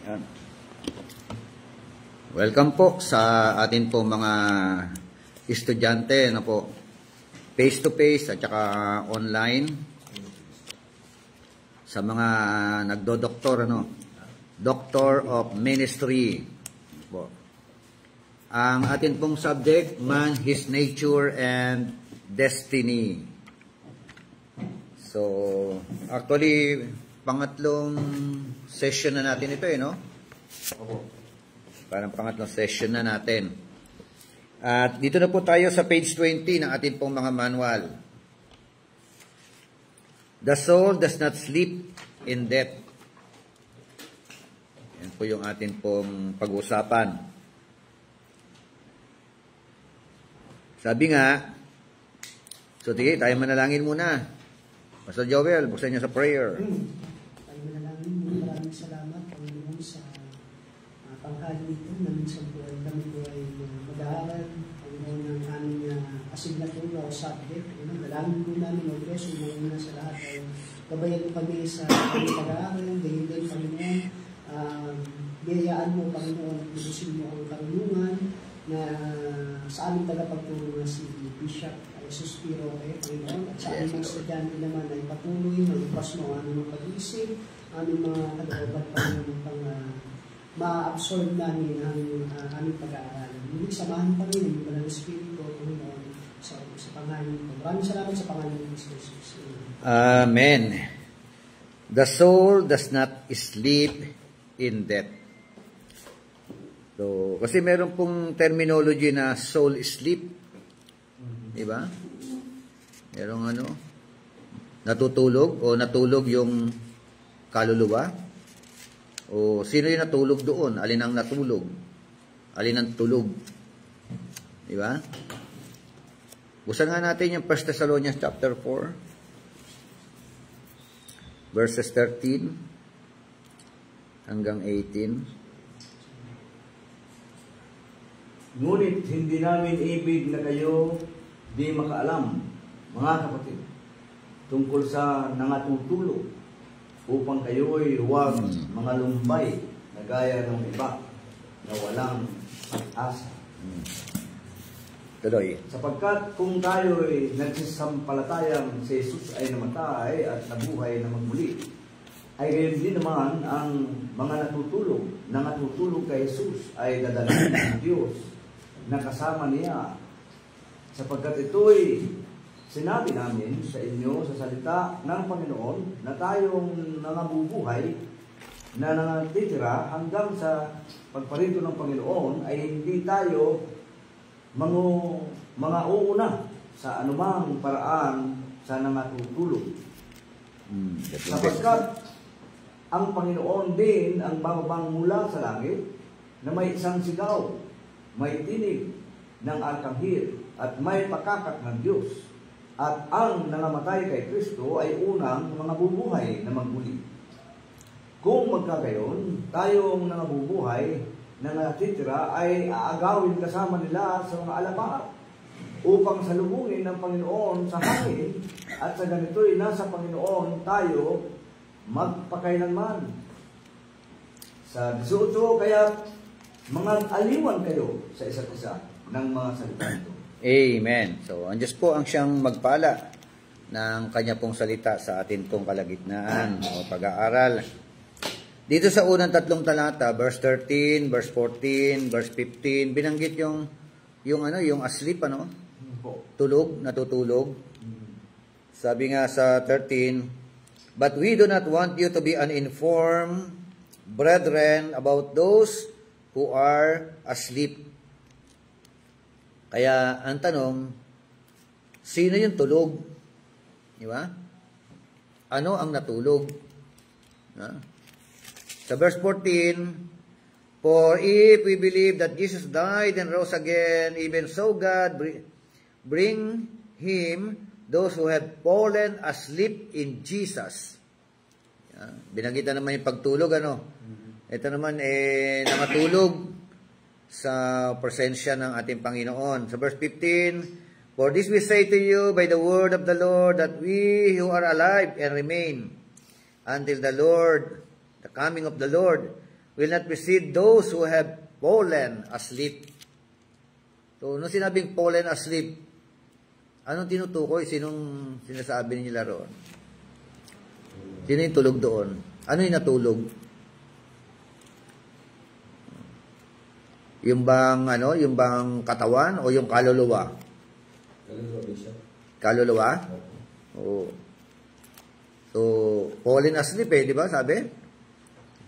Yan. Welcome po sa atin po mga estudyante na po face-to-face at saka online. Sa mga nagdo-doktor, Doctor of Ministry po. Ang atin pong subject, Man, His Nature and Destiny. So, actually, pangatlong session na natin ito Parang pangatlong session na natin. At dito na po tayo sa page 20 ng ating pong mga manual. The soul does not sleep in death. Yan po yung ating pong pag-uusapan. Sabi nga, so sige, tayo manalangin muna. Pastor Joel, buksan niyo sa prayer. Tayo manalangin muna. Maraming salamat, Panginoon, sa panghali nito na minsan po ay kami po ay mag-aaral, Panginoon, ng aming asignatura o subject. Dalangin po namin, O Diyos, umuna sa lahat ay gabayan mo kami sa aming pag-aaral, dahil din, Panginoon, biyayaan mo, Panginoon, at lubusin mo ang karunungan na sa aming tagapagturo na si Bishop Suspiro, Panginoon, at sa aming mga estudyante naman ay patuloy, mag-ipas mo ang aming pag-iisip, aming mga kalooban, Panginoon, pang ma-absorb namin ang aming pag-aaral. Hindi samahan pa rin yung Banal Espiritu, Panginoon, sa pangalan ko. Maraming salamat sa pangalan ng Jesus. Amen. The soul does not sleep in death. So, kasi meron pong terminology na soul sleep. Diba? Merong natutulog o natulog yung kaluluwa. O sino yung natulog doon? Alin ang natulog? Alin ang tulog? Diba? Buksan nga natin yung 1 Thessalonians chapter 4 verses 13 hanggang 18. Ngunit hindi namin ibig na kayo di makaalam, mga kapatid, tungkol sa nangatutulog, upang kayo'y huwag mga lumbay na gaya ng iba na walang pag-asa. Tuloy. Sapagkat kung tayo'y nagsisampalatayang si Jesus ay namatay at nabuhay na magmuli, ay gayon din naman ang mga natutulog kay Jesus ay dadalhin ng Diyos na kasama niya. Sapagkat ito'y sinabi namin sa inyo sa salita ng Panginoon na tayong nangabubuhay na nangatitira hanggang sa pagparito ng Panginoon ay hindi tayo mga uuna sa anumang paraan sa nangatutulog. Sapagkat ang Panginoon din ang bababang mula sa langit na may isang sigaw, may tinig ng arkanghel at may pakakat ng Diyos. At ang nangamatay kay Kristo ay unang mga bubuhay na magmuli. Kung magkagayon, tayong nangabubuhay na natitira ay aagawin kasama nila sa mga alapaap upang salubungin ng Panginoon sa hangin, at sa ganito'y nasa Panginoon tayo magpakailanman. Sa 18, kaya mga aliwan kayo sa isa't isa ng mga salita nito. Amen. So, ang Diyos po ang siyang magpala ng kanya pong salita sa atin pong kalagitnaan o pag-aaral. Dito sa unang tatlong talata, verse 13, verse 14, verse 15, binanggit yung asleep, tulog, natutulog. Sabi nga sa 13, but we do not want you to be uninformed, brethren, about those who are asleep. Kaya, ang tanong, sino yung tulog? Di ba? Ano ang natulog? Sa verse 14, for if we believe that Jesus died and rose again, even so God bring him those who have fallen asleep in Jesus. Binanggit naman yung pagtulog, Ito naman, nakatulog sa presensya ng ating Panginoon. Sa verse 15, for this we say to you by the word of the Lord, that we who are alive and remain until the coming of the Lord, will not precede those who have fallen asleep. So, nung sinabing fallen asleep, anong tinutukoy? Sinong sinasabi nila roon? Sino yung tulog doon? Ano yung natulog? Yung bang katawan o yung kaluluwa? Kaluluwa? Oo. So, fallen asleep di ba sabi?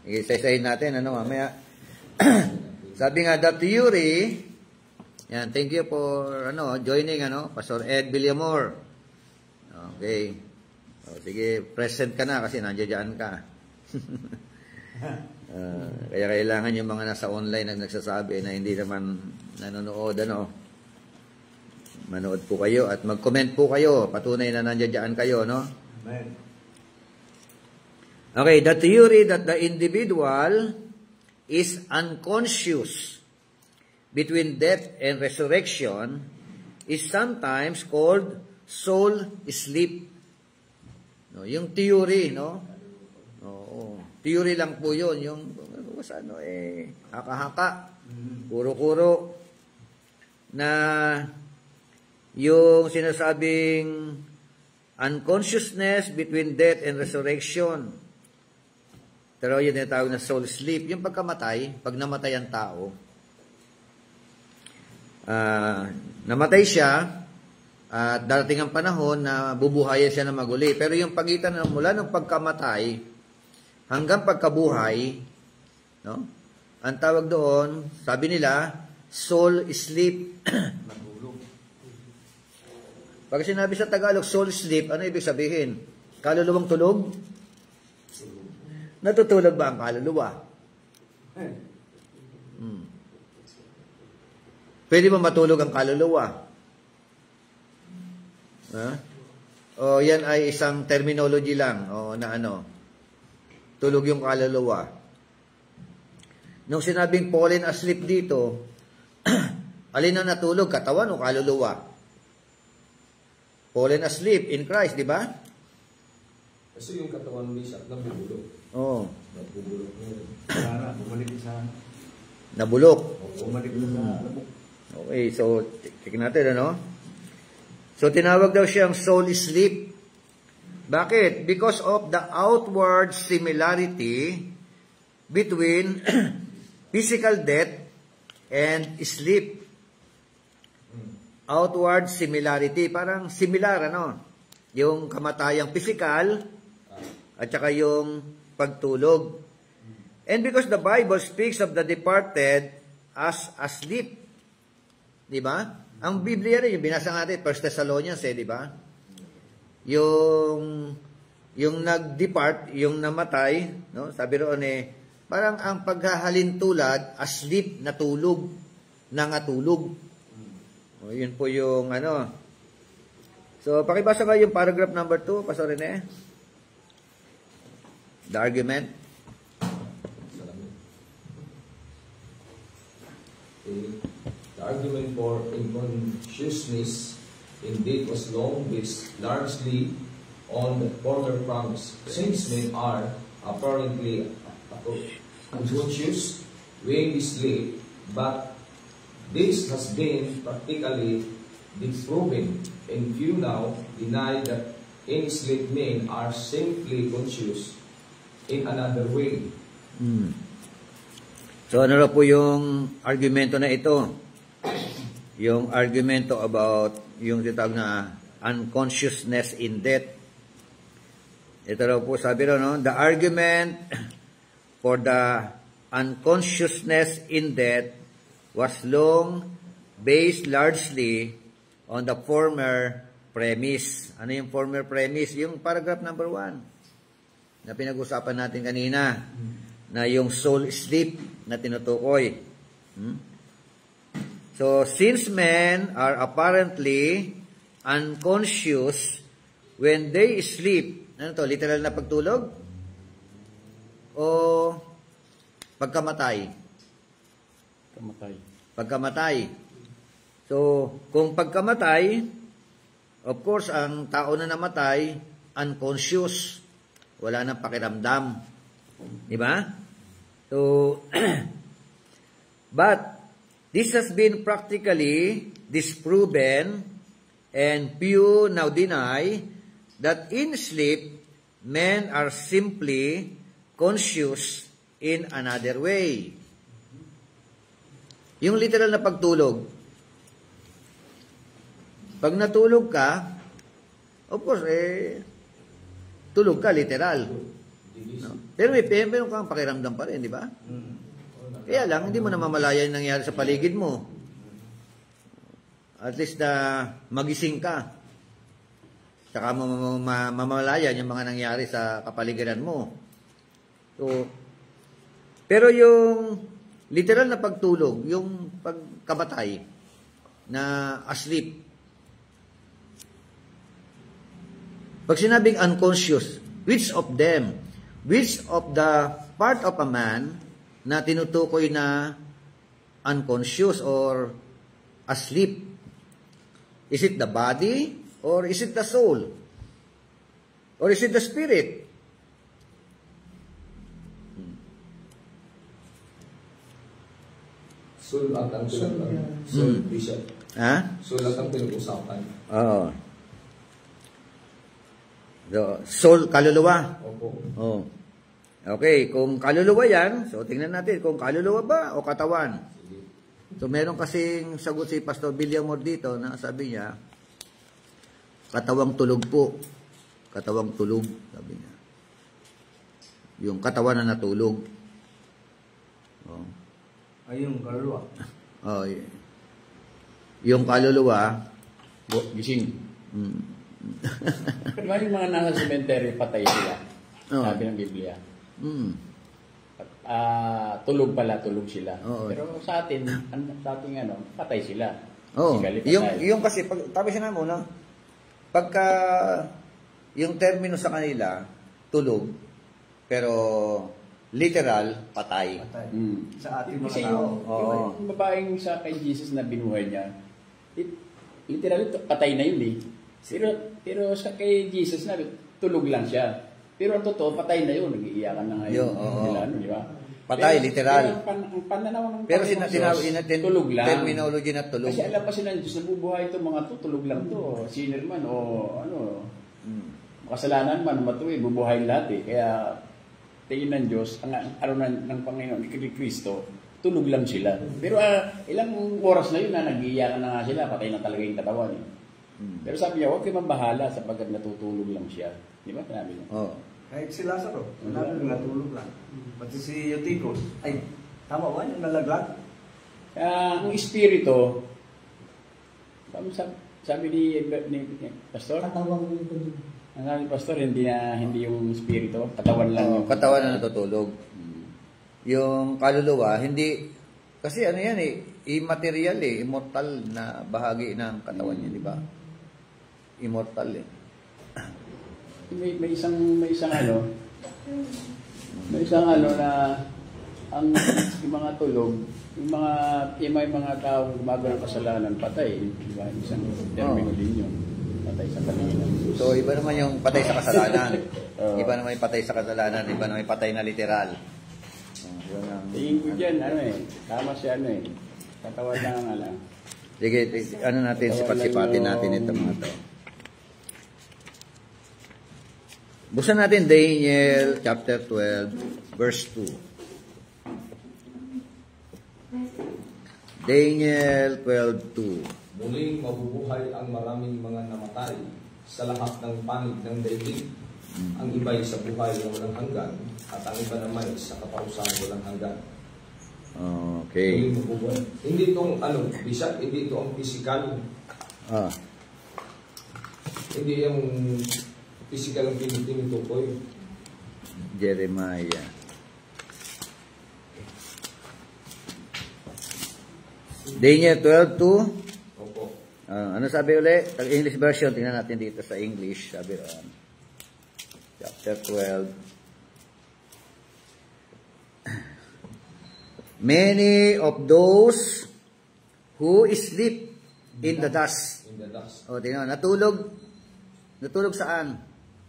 Isa-isahin natin, mamaya. Sabi nga, the theory, yan, thank you for, joining, Pastor Ed Villamor. Okay. Sige, present ka na kasi nandiyan ka. Kaya kailangan yung mga nasa online na nagsasabi na hindi naman nanonood, manood po kayo at mag-comment po kayo. Patunay na nandiyan kayo, Amen. Okay, the theory that the individual is unconscious between death and resurrection is sometimes called soul sleep. Yung theory, Oo. Theory lang po yun. Yung, haka-haka, kuro-kuro, na yung sinasabing unconsciousness between death and resurrection. Pero yun yung tawag na soul sleep. Yung pagkamatay, pag namatay ang tao, namatay siya, at darating ang panahon na bubuhayan siya na maguli. Pero yung pagitan mula ng pagkamatay hanggang pagkabuhay, ang tawag doon, sabi nila, soul sleep. Pag sinabi sa Tagalog, soul sleep, ano ibig sabihin? Kaluluwang tulog? Natutulog ba ang kaluluwa? Pwede ba matulog ang kaluluwa? O yan ay isang terminology lang na tulog yung kaluluwa. Nung sinabing fallen asleep dito, alin ang natulog, katawan o kaluluwa? Fallen asleep in Christ, di ba? Kasi yung katawan misa, nabubulok. Oo. Nabubulok ngayon. Sana, bumalik sa... Nabulok. Bumalik sa... Okay, so, check natin, So, tinawag daw siyang soul sleep. Bakit? Because of the outward similarity between physical death and sleep. Outward similarity. Parang similar, Yung kamatayang physical at saka yung pagtulog. And because the Bible speaks of the departed as asleep. Di ba? Ang Biblia rin, yung binasa natin, 1 Thessalonians, di ba? Yung nag-depart, yung namatay, sabi roon parang ang paghahalin tulad, asleep, natulog, nangatulog. Yun po yung So, pakibasa nga yung paragraph number 2, Pastor Rene. The argument. The argument for unconsciousness indeed was long based largely on the former promise. Since men are apparently unconscious when they sleep, but this has been practically disproven, and few now deny that any sleep men are simply conscious in another way. So, ano po yung argumento na ito? Yung argumento about yung tinatawag na unconsciousness in death. Ito raw po sabi raw, the argument for the unconsciousness in death was long based largely on the former premise. Ano yung former premise? Yung paragraph number 1 na pinag-usapan natin kanina, na yung soul sleep na tinutukoy. So, since men are apparently unconscious when they sleep, literal na pagtulog? O pagkamatay? Pagkamatay. So, kung pagkamatay, of course, ang tao na namatay, unconscious. Wala nang pakiramdam. Di ba? So, but this has been practically disproven, and few now deny that in sleep, men are simply conscious in another way. Yung literal na pagtulog, pag natulog ka, of course, tulog ka, literal. No? Pero meron kang pakiramdam pa rin, di ba? Kaya lang, hindi mo na mamalayan yung nangyari sa paligid mo. At least na magising ka. Saka mamalayan yung mga nangyari sa kapaligiran mo. So, pero yung literal na pagtulog, yung pagkamatay na asleep, pag sinabing unconscious, which of the part of a man na tinutukoy na unconscious or asleep? Is it the body or is it the soul? Or is it the spirit? Soul at ang pinag-usapan. Soul, Bishop. Ha? Soul at ang pinag-usapan. Oo. So, soul, kaluluwa. Opo. Oh. Okay, kung kaluluwa yan, so tingnan natin kung kaluluwa ba o katawan. So meron kasing sagot si Pastor Villamor dito na sabi niya, katawang tulog po. Katawang tulog, sabi niya. Yung katawan na natulog. Oh. Ay, yung kaluluwa. Oh, yung kaluluwa, Gising. mm, Di ba yung mga nasa cemetery, patay sila? Oo. Sabi ng Biblia. Tulog sila. Oo. Pero sa atin, sa ating patay sila. oh, Physically patay. yung kasi, tapos na mo na, pagka, yung termino sa kanila, tulog, pero literal, patay. Patay. Mm. Sa ating Kasi mga tao. yung babaeng sa kay Jesus na binuhay niya, literally patay na yun eh. Pero sa kay Jesus na tulog lang siya. Pero ang totoo, patay na yun. Nag-iiyakan na ngayon. Di ba? Patay, pero, literal. Pero ang pananaw ng Pero Panginoon Diyos, tulog lang. terminology na tulog. Kasi alam pa sila ng Diyos, nabubuhay itong mga tulog lang to. Sinner man o makasalanan man, matuwi, bubuhay lahat eh. Kaya tingin ng Diyos, ang ng Panginoon, ni Kristo, tulog lang sila. Pero ilang oras na yun na nag-iiyakan na nga sila, patay na talaga yung katawan eh. Pero sabi niya, huwag kayo mabahala sapagkat natutulog lang siya. Di ba? Sinabi niya. Oh. Kahit si Lazaro, natulog lang. Pati si Eutychus, ay, tama ba yung nalaglag? Ang espiritu, sabi ni Pastor, Katawang tulog. ang sabi ni Pastor, hindi yung espiritu, katawan lang. Oh, katawan na natutulog. Yung kaluluwa, hindi, kasi ano yan immaterial immortal na bahagi ng katawan niya, di ba? Immortal May isang na ang yung mga tulog, yung mga taong gumagawa ng kasalanan, patay. Di ba? Isang termino din yun. Patay sa kanila. So, iba naman yung patay sa kasalanan. Iba naman yung patay sa kasalanan. Iba naman yung patay na literal. Yun ang... Tingin ko dyan, tama siya, katawan lang ang alam. Sige, ano natin, sipat-sipatin natin ito mga to. Buksan natin Daniel chapter 12, verse 2. Daniel 12:2. Muling mabubuhay ang maraming mga namatay sa lahat ng panig ng daigdig. Ang iba'y sa buhay na walang hanggan at ang iba naman sa kaparusahan walang hanggan. Okay. Muling mabubuhay. Hindi itong Bishop, hindi ito ang physical. Hindi yung physical ang tinutukoy. Jeremiah. Daniel 12:2. Opo. Ano sabi ulit? Ang English version, tingnan natin dito sa English. Sabi chapter 12. Many of those who sleep in the dust. In the dust. O, tingnan, natulog. Natulog saan?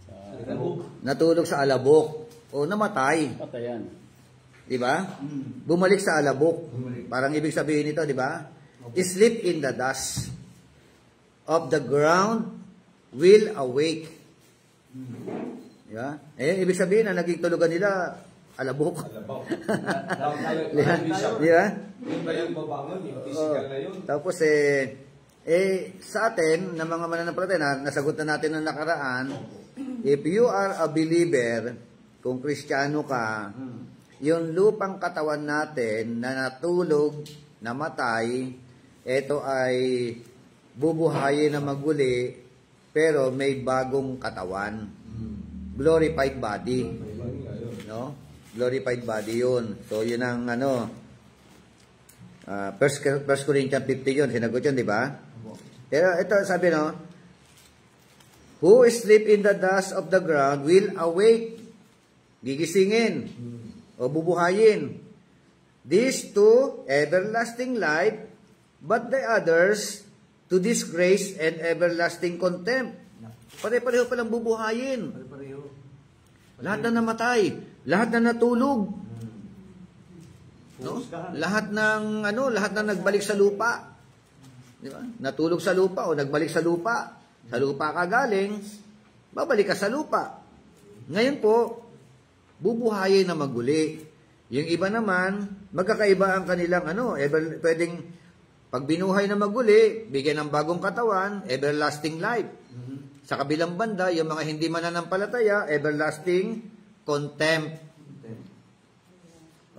Sa alabok. Natulog sa alabok. O, namatay. Patayan. Di ba? Bumalik sa alabok. Bumalik. Parang ibig sabihin nito, di ba? Sleep in the dust of the ground will awake. Di ba? Ibig sabihin na naging tulugan nila alabok. Alabaw. Di ba? Yun ba yung babangon? Yung physical na yun? Tapos sa atin, na mga mananampalataya, nasagot na natin ng nakaraan, if you are a believer, kung Kristiyano ka, yung lupang katawan natin na natulog, namatay, ito ay bubuhayin na maguli, pero may bagong katawan. Glorified body. No? Glorified body yun. So, yun ang 1 Corinthians 50 yun. Sinagot yun, di ba? Pero ito, sabi who sleep in the dust of the ground will awake. Gigisingin. O bubuhayin. These to everlasting life, but the others to disgrace and everlasting contempt. Pare-pareho palang bubuhayin. Pare-pareho. Lahat na namatay, lahat na natulog. No? Lahat ng lahat na nagbalik sa lupa. Di ba? Natulog sa lupa o nagbalik sa lupa. Sa lupa ka galing, babalik ka sa lupa. Ngayon po, bubuhayin na maguli. Yung iba naman, magkakaiba ang kanilang pwedeng pag binuhay na maguli, bigyan ng bagong katawan, everlasting life. Sa kabilang banda, yung mga hindi mananampalataya, everlasting contempt.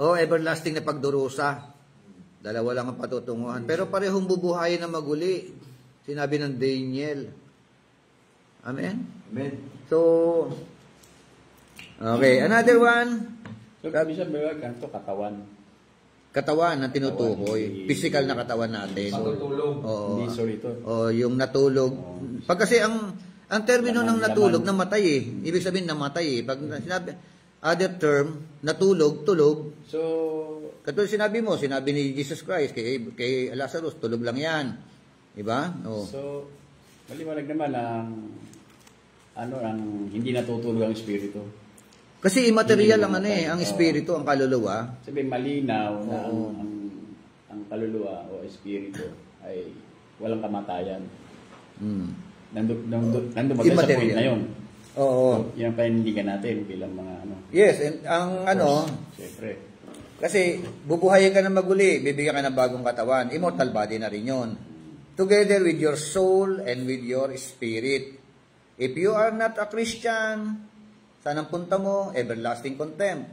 O everlasting na pagdurusa. Dalawa lang ang patutunguhan. Pero parehong bubuhayin na maguli. Sinabi ng Daniel. Amen? Amen. So, okay. Another one. So, bisa ba kanto katawan? Katawan na tinutukoy. Physical na katawan natin. Matutulog. Oo. Hindi, sorry to. O yung natulog. Pag kasi ang termino ng natulog, namatay eh. Ibig sabihin namatay eh. Pag sinabi, other term, natulog, tulog. So, Katulad sinabi ni Jesus Christ kay Lazarus, tulog lang yan. Diba? Oh. so maliwanag naman ang hindi natutulog ang espiritu. Kasi immaterial ang Hindi ang namatay. espiritu, ang kaluluwa. Sabi malinaw na Oo. ang kaluluwa o espiritu ay walang kamatayan. Nandun ba tayo sa Immaterial. point na yun? Oo. Yan ang panindigan natin bilang mga Yes, and ang Siyempre. kasi bubuhayin ka na maguli, bibigyan ka ng bagong katawan. Immortal body na rin yun. Together with your soul and with your spirit. If you are not a Christian, saan ang punta mo? Everlasting contempt.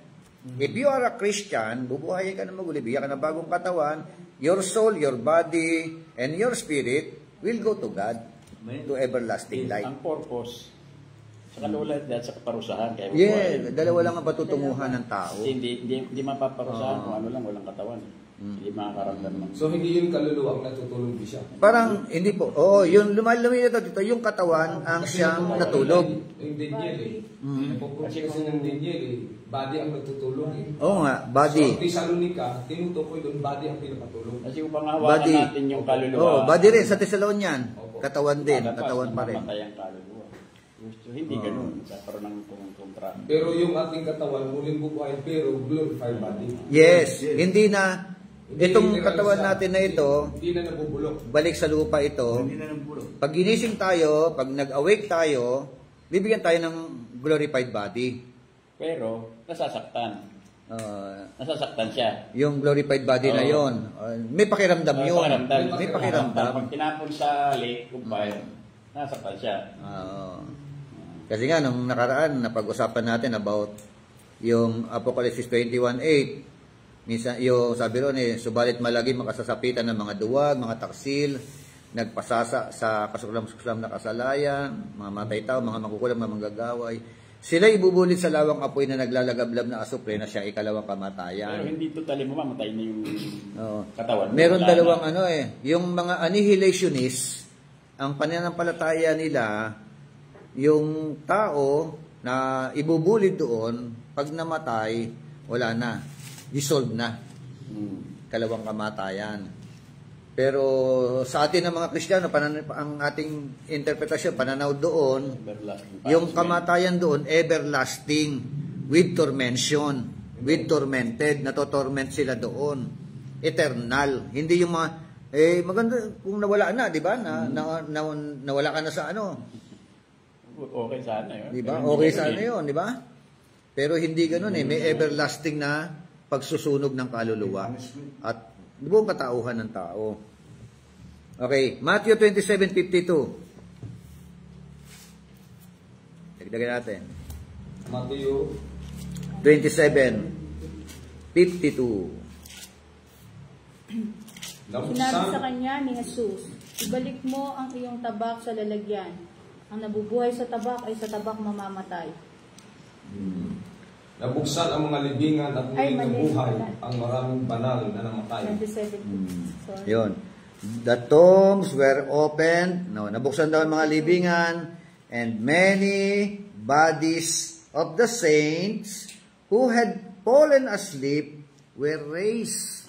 If you are a Christian, bubuhayin ka na maguli, bigyan ka ng bagong katawan, your soul, your body, and your spirit will go to God, to everlasting life. Ang purpose sa katulad at sa kaparusahan. Kaya Yeah, dalawa lang ang patutunguhan ng tao. Hindi mapaparusahan kung ano lang, walang katawan. Hindi makakaramdam ng... So, hindi yung kaluluwa ang natutulog di siya. Parang, hindi po. Oo, yung lumalawin ito dito, yung katawan ang siyang natulog. Yung Daniel eh. Napoprove kasi ng Daniel eh. Body ang natutulog eh. Oo nga, So, body. ang Thessalonica, tinutukoy doon, body ang pinapatulog. Kasi upang hawakan Body. natin yung kaluluwa. Oo, body rin. Sa Thessalonian. Opo. Katawan din. Lalabas Katawan na pa rin. mamatay ang kaluluwa. So, hindi ganun. Sa parang ng kontra. Pero yung ating katawan, muling bubuhay, pero glorified body. Yes. Hindi na, itong Hindi katawan literal natin na ito, Hindi na nabubulok. balik sa lupa ito. Hindi na ng puro. Pag ginising tayo, pag nag-awake tayo, bibigyan tayo ng glorified body. Pero, nasasaktan. Nasasaktan siya. Yung glorified body na Oo. yon, may pakiramdam yun. Pakiramdam. May pakiramdam. Pag tinapon sa lake, kumpay, nasaktan siya. Oo. Kasi nga, nung nakaraan, napag-usapan natin about yung Apocalypse 21:8. Minsan, yung sabi ron subalit malagi makasasapitan ng mga duwag, mga taksil, nagpasasa sa kasuklam-suklam na kasalayan, mga matay tao, mga makukulam, mga manggagaway. Sila ibubulit sa lawang apoy na naglalagablab na asupre na siya ikalawang kamatayan. Pero hindi totally mamamatay na yung Oo. katawan. Meron Wala dalawang na. yung mga annihilationists, ang pananampalataya nila, yung tao na ibubulid doon, pag namatay, wala na. Dissolved na. Kalawang kamatayan. Pero sa atin ng mga Kristiyano, ang ating interpretasyon, pananaw doon, Everlasting yung punishment. kamatayan doon, everlasting, with tormention. with tormented. Natotorment sila doon. Eternal. Hindi yung mga, maganda kung nawala na, di ba? Nawala ka na sa ano. Okay sana yun. Di ba? Pero Okay hindi sana ganun yun, di ba? Pero hindi ganun eh. May everlasting na pagsusunog ng kaluluwa at buong katauhan ng tao. Okay, Matthew 27:52. Dagdagan natin. Matthew 27:52. Sinabi sa kanya ni Jesus, ibalik mo ang iyong tabak sa lalagyan. Ang nabubuhay sa tabak ay sa tabak mamamatay. Nabuksan ang mga libingan at muling mali. nabuhay ang maraming banal na namatay. 27. Sorry. Yun. The tombs were opened. No, nabuksan daw ang mga libingan and many bodies of the saints who had fallen asleep were raised.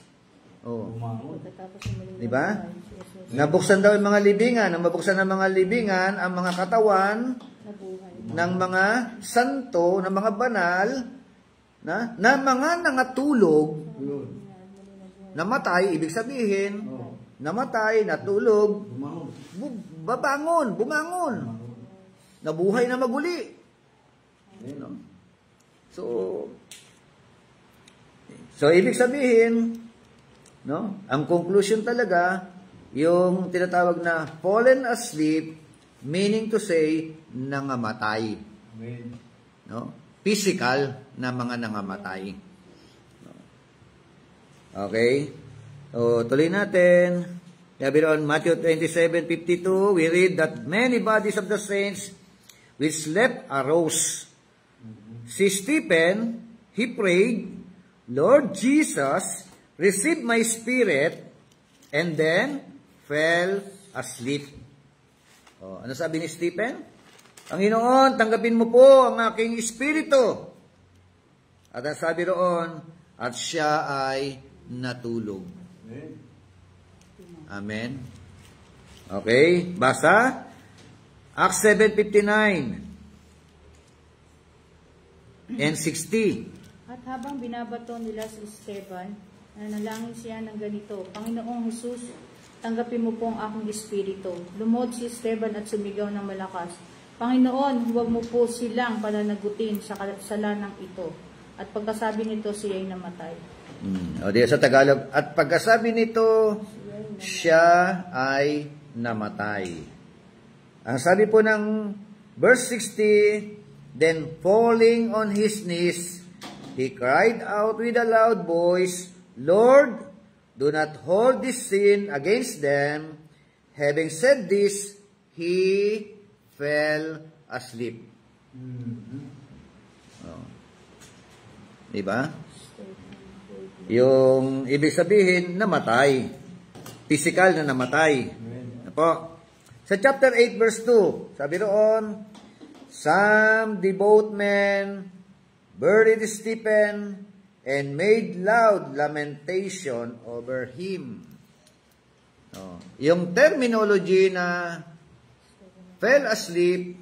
Oh. Pagkatapos ng muling Di ba? nabuhay, si Jesus Nabuksan daw ang mga libingan. Ang mabuksan ng mga libingan, ang mga katawan nabuhay. ng mga santo, ng mga banal, na mga nangatulog, namatay, ibig sabihin, namatay, natulog, bumangon, nabuhay na maguli. No? So ibig sabihin, no? Ang conclusion talaga, yung tinatawag na fallen asleep, meaning to say, nangamatay. Amen. No? Physical na mga nangamatay. Okay? So, tuloy natin. Sabi doon, Matthew 27:52, we read that many bodies of the saints which slept arose. Si Stephen, he prayed, Lord Jesus, receive my spirit, and then fell asleep. Ano sabi ni Stephen? Panginoon, tanggapin mo po ang aking espiritu. At ang sabi roon, at siya ay natulog. Amen. Okay, basa. Acts 7:59 and 60. At habang binabato nila si Esteban, nanalangin siya ng ganito, Panginoong Jesus, tanggapin mo po ang aking espiritu. Lumuhod si Esteban at sumigaw ng malakas, Panginoon, huwag mo po silang pananagutin sa kasalanang ito. At pagkasabi nito, siya ay namatay. O di sa Tagalog, at pagkasabi nito, siya ay namatay. Ang sabi po ng verse 60, then falling on his knees, he cried out with a loud voice, Lord, do not hold this sin against them. Having said this, he fell asleep. Diba? Yung ibig sabihin, namatay. Physical na namatay. Apo. Sa chapter 8 verse 2, sabi roon, some devout men buried Stephen and made loud lamentation over him. Yung terminology na fell asleep,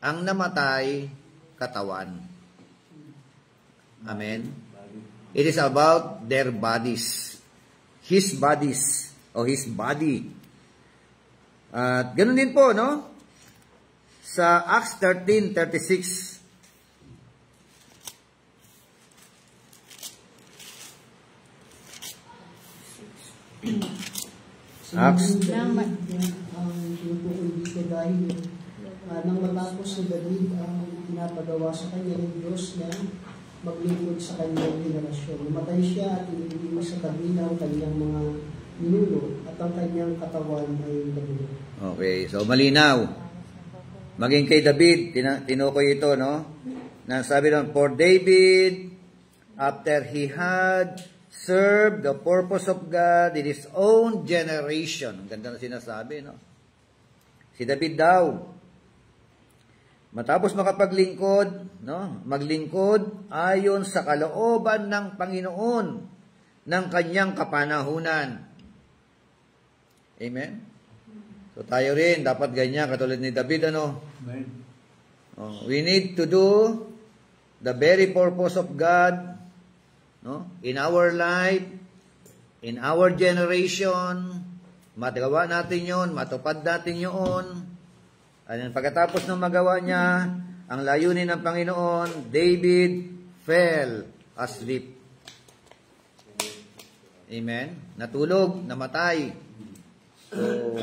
ang namatay, katawan. Amen? It is about their bodies. His bodies, o his body. At ganun din po, no? Sa Acts 13:36. Acts. Ang tinutukoy dito dahil nang matapos ni David ang pinapagawa sa kanya ng Diyos na maglingkod sa kanyang henerasyon. Namatay siya at inilibing sa kabila ang kanyang mga ninuno at ang kanyang katawan ay nabulok. Okay, so malinaw. Maging kay David, tinukoy ito, no? Na sabi doon, for David, after he had served the purpose of God in his own generation. Ang ganda na sinasabi, no? Si David daw, matapos makapaglingkod, no? Maglingkod ayon sa kalooban ng Panginoon ng kanyang kapanahunan. Amen? So tayo rin, dapat ganyan, katulad ni David, ano? Amen. We need to do the very purpose of God, no? In our life, in our generation, magawa natin yon, matupad natin yun. At pagkatapos ng magawa niya, ang layunin ng Panginoon, David fell asleep. Amen? Natulog, namatay. So,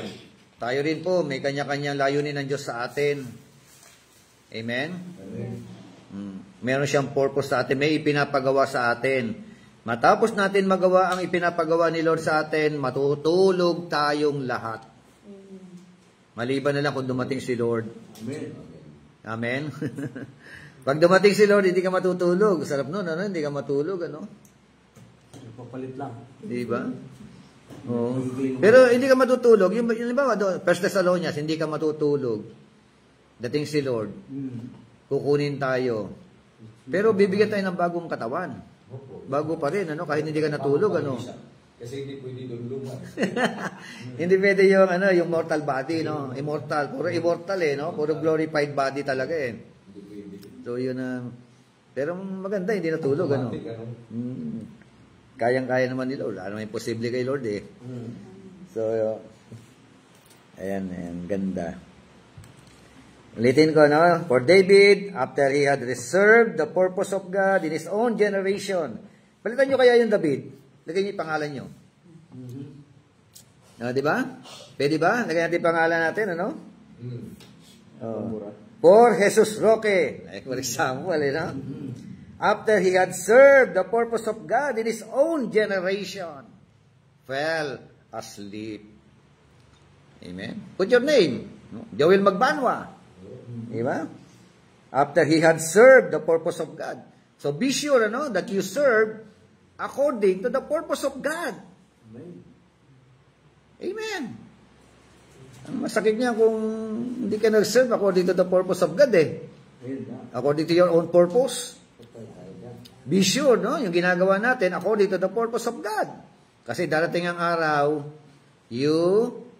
tayo rin po, may kanya-kanyang layunin ng Diyos sa atin. Amen? Meron siyang purpose sa atin, may ipinapagawa sa atin. Matapos natin magawa ang ipinapagawa ni Lord sa atin, matutulog tayong lahat. Maliban na lang kung dumating si Lord. Amen. Amen? Pag dumating si Lord, hindi ka matutulog. Sarap nun, ano? Hindi ka matulog, ano? Papalit lang. Di ba? Oo. Pero hindi ka matutulog. Yung ba, 1 Thessalonians, hindi ka matutulog. Dating si Lord. Kukunin tayo. Pero bibigyan tayo ng bagong katawan. Bago pa rin, ano? Kahit hindi ka natulog, ano? Kasi hindi pwede dulungan. Hindi pwede yung, ano, yung mortal body, no? Immortal. Puro immortal, eh, no? Puro glorified body talaga, eh. So, yun ang... Pero maganda, hindi natulog, ano? Kayang-kaya naman ni Lord. Ano may posible kay Lord, eh. So, ayan, ganda. Ulitin ko, no? For David, after he had reserved the purpose of God in his own generation. Palitan nyo kaya yung David. Lagay niyo yung pangalan nyo. Di ba? Pwede ba? Lagay natin yung pangalan natin, ano? For Jesus Roque. Like for example, no? After he had served the purpose of God in his own generation, fell asleep. Amen? Put your name. No? Joel Magbanwa. Diba? After he had served the purpose of God. So be sure, ano, that you serve according to the purpose of God. Amen. Amen. Ang masakit niya kung hindi ka nag-serve according to the purpose of God, eh. According to your own purpose. Be sure, no? Yung ginagawa natin according to the purpose of God. Kasi darating ang araw,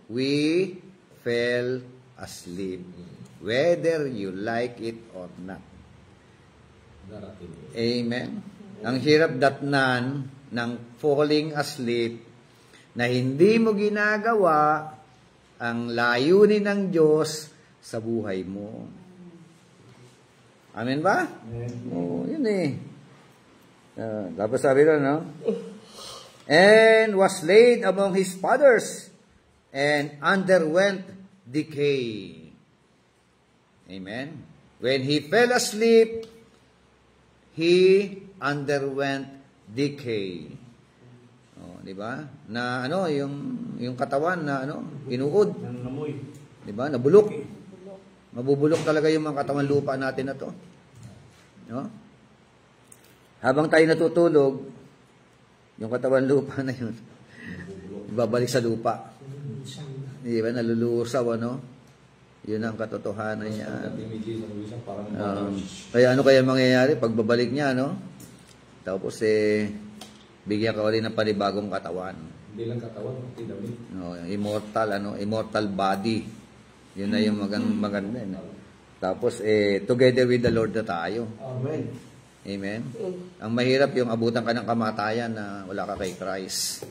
we fell asleep. Whether you like it or not. Amen. Ang hirap datnan ng falling asleep na hindi mo ginagawa ang layunin ng Diyos sa buhay mo. Amen ba? Amen. Oo, yun eh. Tapos sabi rin, no? And was laid among his fathers and underwent decay. Amen. When he fell asleep, he underwent decay. Oh, di ba? Na ano, yung katawan na ano, inuod. Namoy. Di ba? Nabulok. Mabubulok talaga yung mga katawan lupa natin na to. No? Habang tayo natutulog, yung katawan lupa na yun, babalik sa lupa. Di ba? Nalulusaw, ano? Yun ang katotohanan niya. Kaya ano kaya mangyayari pag babalik niya, no? Tapos bigyan ka ulit ng panibagong katawan. Hindi lang katawan, pati damit. No, immortal, ano? Immortal body. Yun na yung maganda. No? Tapos together with the Lord na tayo. Amen. Amen. Ang mahirap yung abutan ka ng kamatayan na wala ka kay Christ.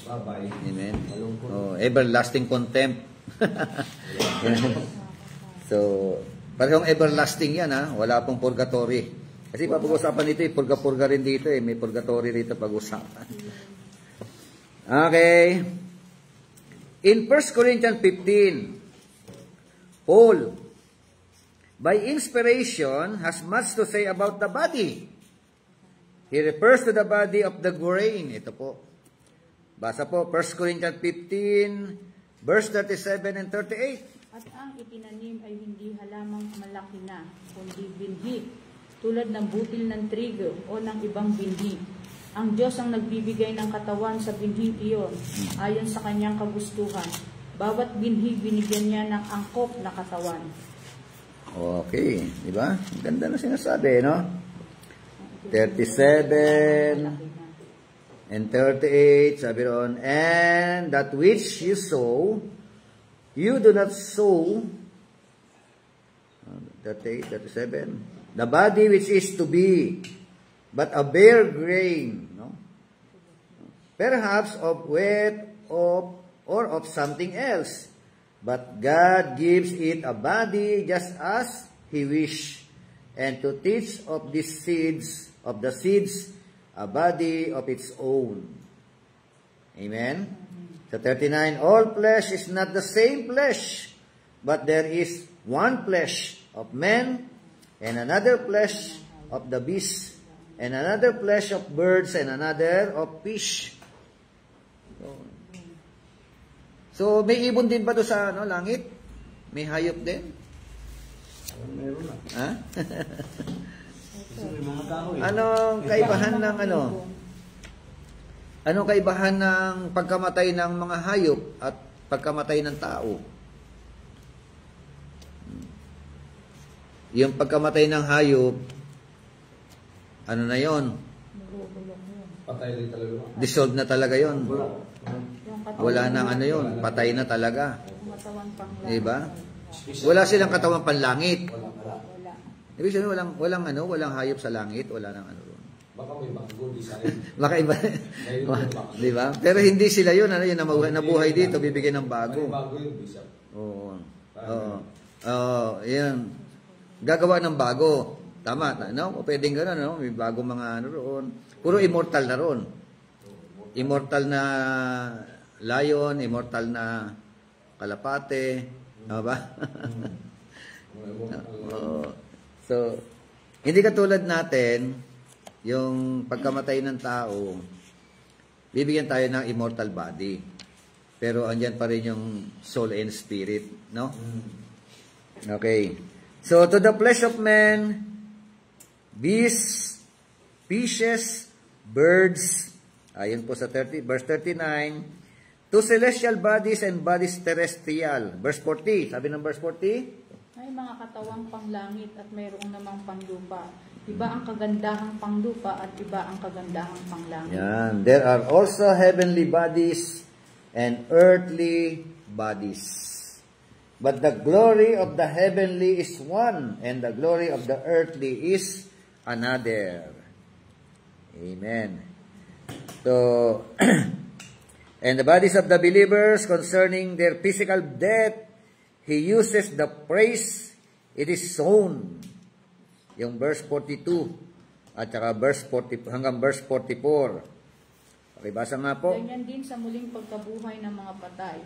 Bye-bye. Amen. Oh, everlasting contempt. So, parang everlasting yan, ha? Wala pong purgatory. Kasi papag-usapan dito, purga-purga rin dito, eh. May purgatory rito pag-usapan. Okay. In 1 Corinthians 15, Paul, by inspiration, has much to say about the body. He refers to the body of the grain. Ito po. Basa po, 1 Corinthians 15, verse 37 and 38. At ang itinanim ay hindi halamang malaki na, kundi binhi, tulad ng butil ng trigo o ng ibang binhi. Ang Diyos ang nagbibigay ng katawan sa binhi iyon, ayon sa kanyang kagustuhan. Bawat binhi binigyan niya ng angkop na katawan. Okay, di ba? Ang ganda na sinasabi, no? 37 and 38, sabi ron, and that which you sow, you do not sow, 38, 37, the body which is to be, but a bare grain, no? Perhaps of wheat or of something else. But God gives it a body just as He wished, and to teach of the seeds, a body of its own. Amen? So 39, all flesh is not the same flesh, but there is one flesh of men, and another flesh of the beasts, and another flesh of birds, and another of fish. So may ibon din ba to sa langit? May hayop din? Meron na. Ha? Kasi may mga tao eh. Anong kaibahan ng Anong kaibahan ng pagkamatay ng mga hayop at pagkamatay ng tao? Yung pagkamatay ng hayop, ano na yon? Patay din talaga. Dissolve na talaga yon. Wala nang yun, patay na talaga. Diba? Wala silang katawan panlangit. Ibig sabihin walang hayop sa langit, wala nang ron. Baka may bago design. Baka iba. Diba? Pero hindi sila yun, yun nabuhay dito, bibigyan ng bago. May bago yun, Bishop. Oo. Yan. Gagawa ng bago. Tama, no? Pwedeng gano'n, no? May bagong mga roon. Puro immortal na roon. Immortal na lion, immortal na kalapate, ano ba? So, hindi katulad natin, yung pagkamatay ng tao, bibigyan tayo ng immortal body. Pero andyan pa rin yung soul and spirit, no? Okay. So, to the flesh of man, beasts, fishes, birds, ayon po sa verse 39, to celestial bodies and bodies terrestrial. Verse 40, sabi ng verse 40? May mga katawang panglangit at mayroong namang panglupa. Iba ang kagandahang panglupa at iba ang kagandahang panglangit. Yan. There are also heavenly bodies and earthly bodies. But the glory of the heavenly is one, and the glory of the earthly is another. Amen. So, and the bodies of the believers concerning their physical death, He uses the phrase, it is sown. Yung verse 42 at saka verse 40 hanggang verse 44. Okay, basa nga po. Ganyan din sa muling pagkabuhay ng mga patay.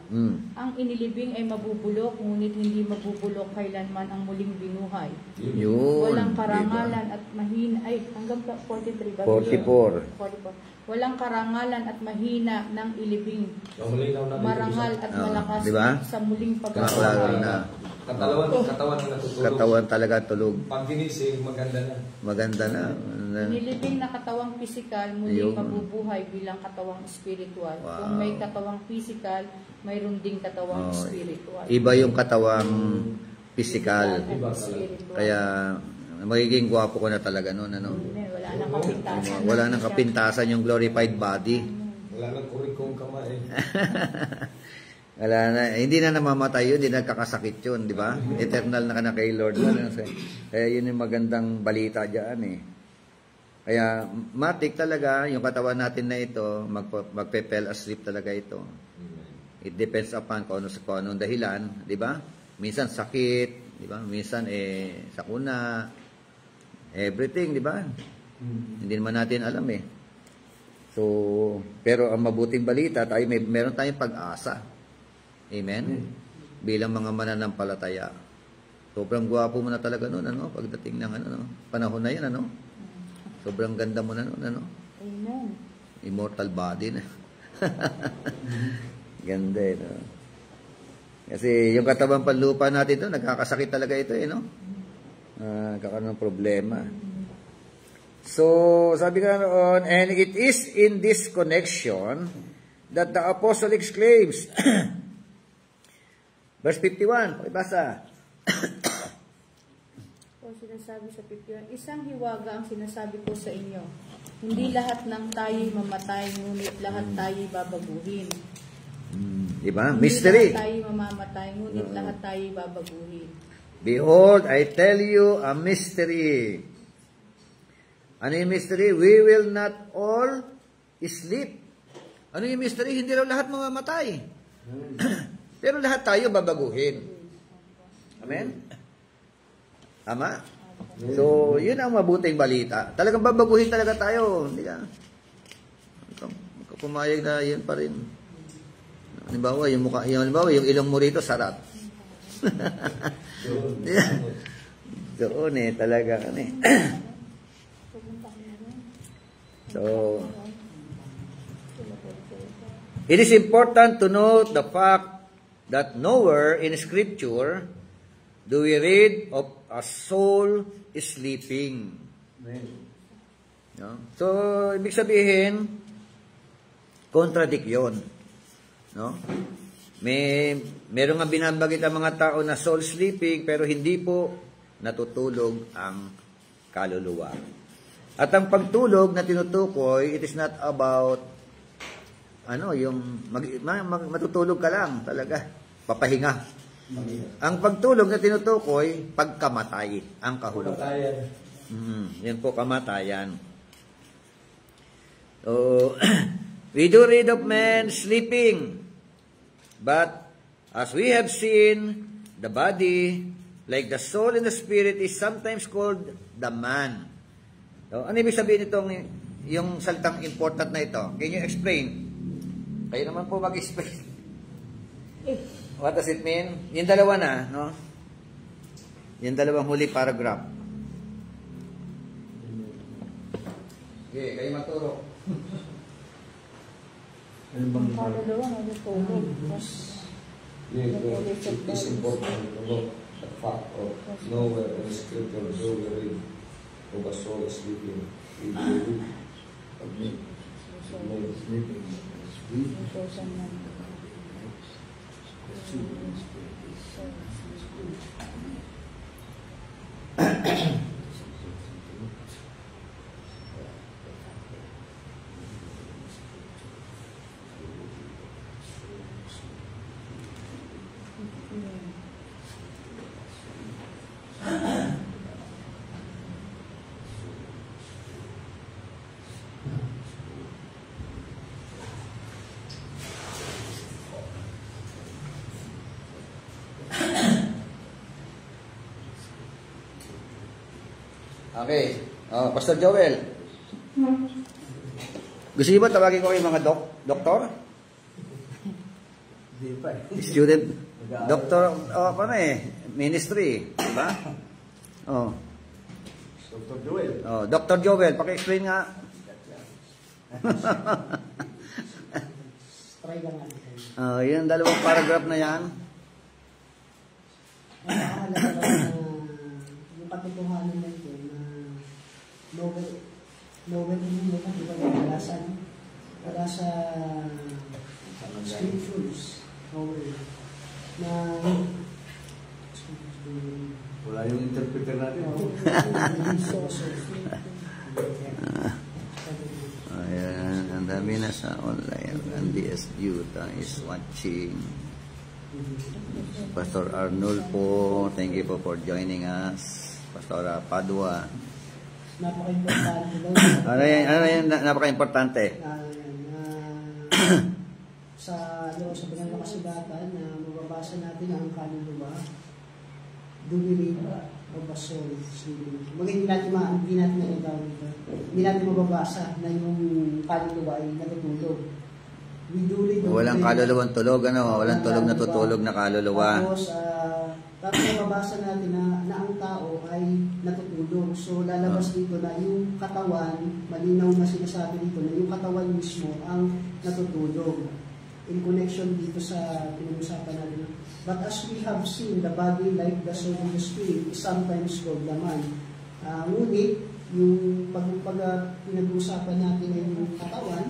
Ang inilibing ay mabubulok, ngunit hindi mabubulok kailanman ang muling binuhay. Yun. Walang karangalan at mahina, hanggang 43 ba? 44. Walang karangalan at mahina ng ilibing. Marangal at Oh, malakas diba? sa muling Klaro pagkabuhay. na. Katawan na natutulog. Katawan talaga tulog. Pag ginising, maganda na. Maganda na. Inilibing na katawang pisikal, muli Ayun. mabubuhay bilang katawang spiritual. Wow. Kung may katawang pisikal, mayroon ding katawang Oh, spiritual. iba yung katawang physical. Spiritual. Kaya magiging gwapo ko na talaga noon, ano? Wala nang kapintasan. Wala nang kapintasan yung glorified body. Wala nang kurikong kamay. Wala na, hindi na namamatay yun, hindi na kakasakit yun, di ba? Eternal na ka na kay Lord. Kaya yun yung magandang balita dyan eh. Kaya matik talaga, yung katawan natin na ito, magpe-fell asleep talaga ito. It depends upon kung anong dahilan, di ba? Minsan sakit, di ba? Minsan sakuna, everything, di ba? Hindi naman natin alam eh. So, pero ang mabuting balita, meron tayong pag-asa. Amen? Bilang mga mananampalataya. Sobrang gwapo mo na talaga noon, ano? Pagdating ng panahon na yun, ano? Sobrang ganda mo na noon, ano? Amen. Immortal body na. Ganda eh, no? Kasi yung katawan panlupa natin ito, nagkakasakit talaga ito eh, no? Kakaroon ng problema. So, sabi ka noon, and it is in this connection that the apostle exclaims, verse 51, pakibasa. O sinasabi sa 51, isang hiwaga ang sinasabi ko sa inyo. Hindi lahat ng tayo'y mamatay, ngunit lahat tayo'y babaguhin. Diba? Mystery. Hindi lahat tayo'y mamamatay, ngunit lahat tayo'y babaguhin. Behold, I tell you a mystery. Ano yung mystery? We will not all sleep. Ano yung mystery? Hindi raw lahat mamamatay. Pero lahat tayo babaguhin. Amen? Tama? So, yun ang mabuting balita. Talagang babaguhin talaga tayo. Hindi ka pumayag na yun pa rin. Halimbawa, yung ilong mo rito, sarap. Doon talaga kan So, it is important to note the fact that nowhere in Scripture do we read of a soul sleeping. No? So, ibig sabihin, contradict yun. No? Meron nga binabanggit ang mga tao na soul sleeping, pero hindi po natutulog ang kaluluwa. At ang pagtulog na tinutukoy, it is not about yung matutulog ka lang talaga, papahinga. Ang pagtulog na tinutukoy, pagkamatay, ang kahulugan. Yan po, kamatayan. So, we do read of men sleeping, but as we have seen, the body, like the soul and the spirit, is sometimes called the man. So, ano ibig sabihin itong yung salitang important na ito? Can you explain? Kayo naman po mag-explain. What does it mean? Yung dalawa na, no? Yung dalawang huli paragraph. Okay, kayo maturo. Ang kaluluwa, natutulog. It is important to note the fact of nowhere in Scripture do we read of a soul sleeping. Okay. Pastor Joel. Gusto niyo ba tawagin ko kayo mga doktor? Hindi pa Student. Doctor, ministry. Diba? Dr. Joel. Dr. Joel, paki-explain nga. Try lang natin. Yung dalawang paragraph na yan. Ang nakakalaga lang na yung katotohanan na ito na novel din mo di ba wala sa scriptures novel na Wala yung interpreter natin. Ayan, ang dami na sa online. Ang DSU is watching. Pastor Arnold po, thank you po for joining us. Pastor Padua. Napaka-importante daw. Ano yan, napaka-importante? Sa banal na kasulatan na mababasa natin ang kaluluwa, dumiliba o basol, sleeping. Hindi natin nalitaw dito. Hindi natin mababasa na yung kaluluwa ay natutulog. Walang kaluluwang tulog, walang tulog na tutulog na kaluluwa. Tapos mababasa natin na ang tao ay natutulog. So lalabas dito na yung katawan, malinaw na sinasabi dito na yung katawan mismo ang natutulog. In connection dito sa pinag-usapan natin. But as we have seen, the body, like the soul and the spirit, is sometimes called the man. Ngunit, yung pag pinag-usapan natin ay yung katawan,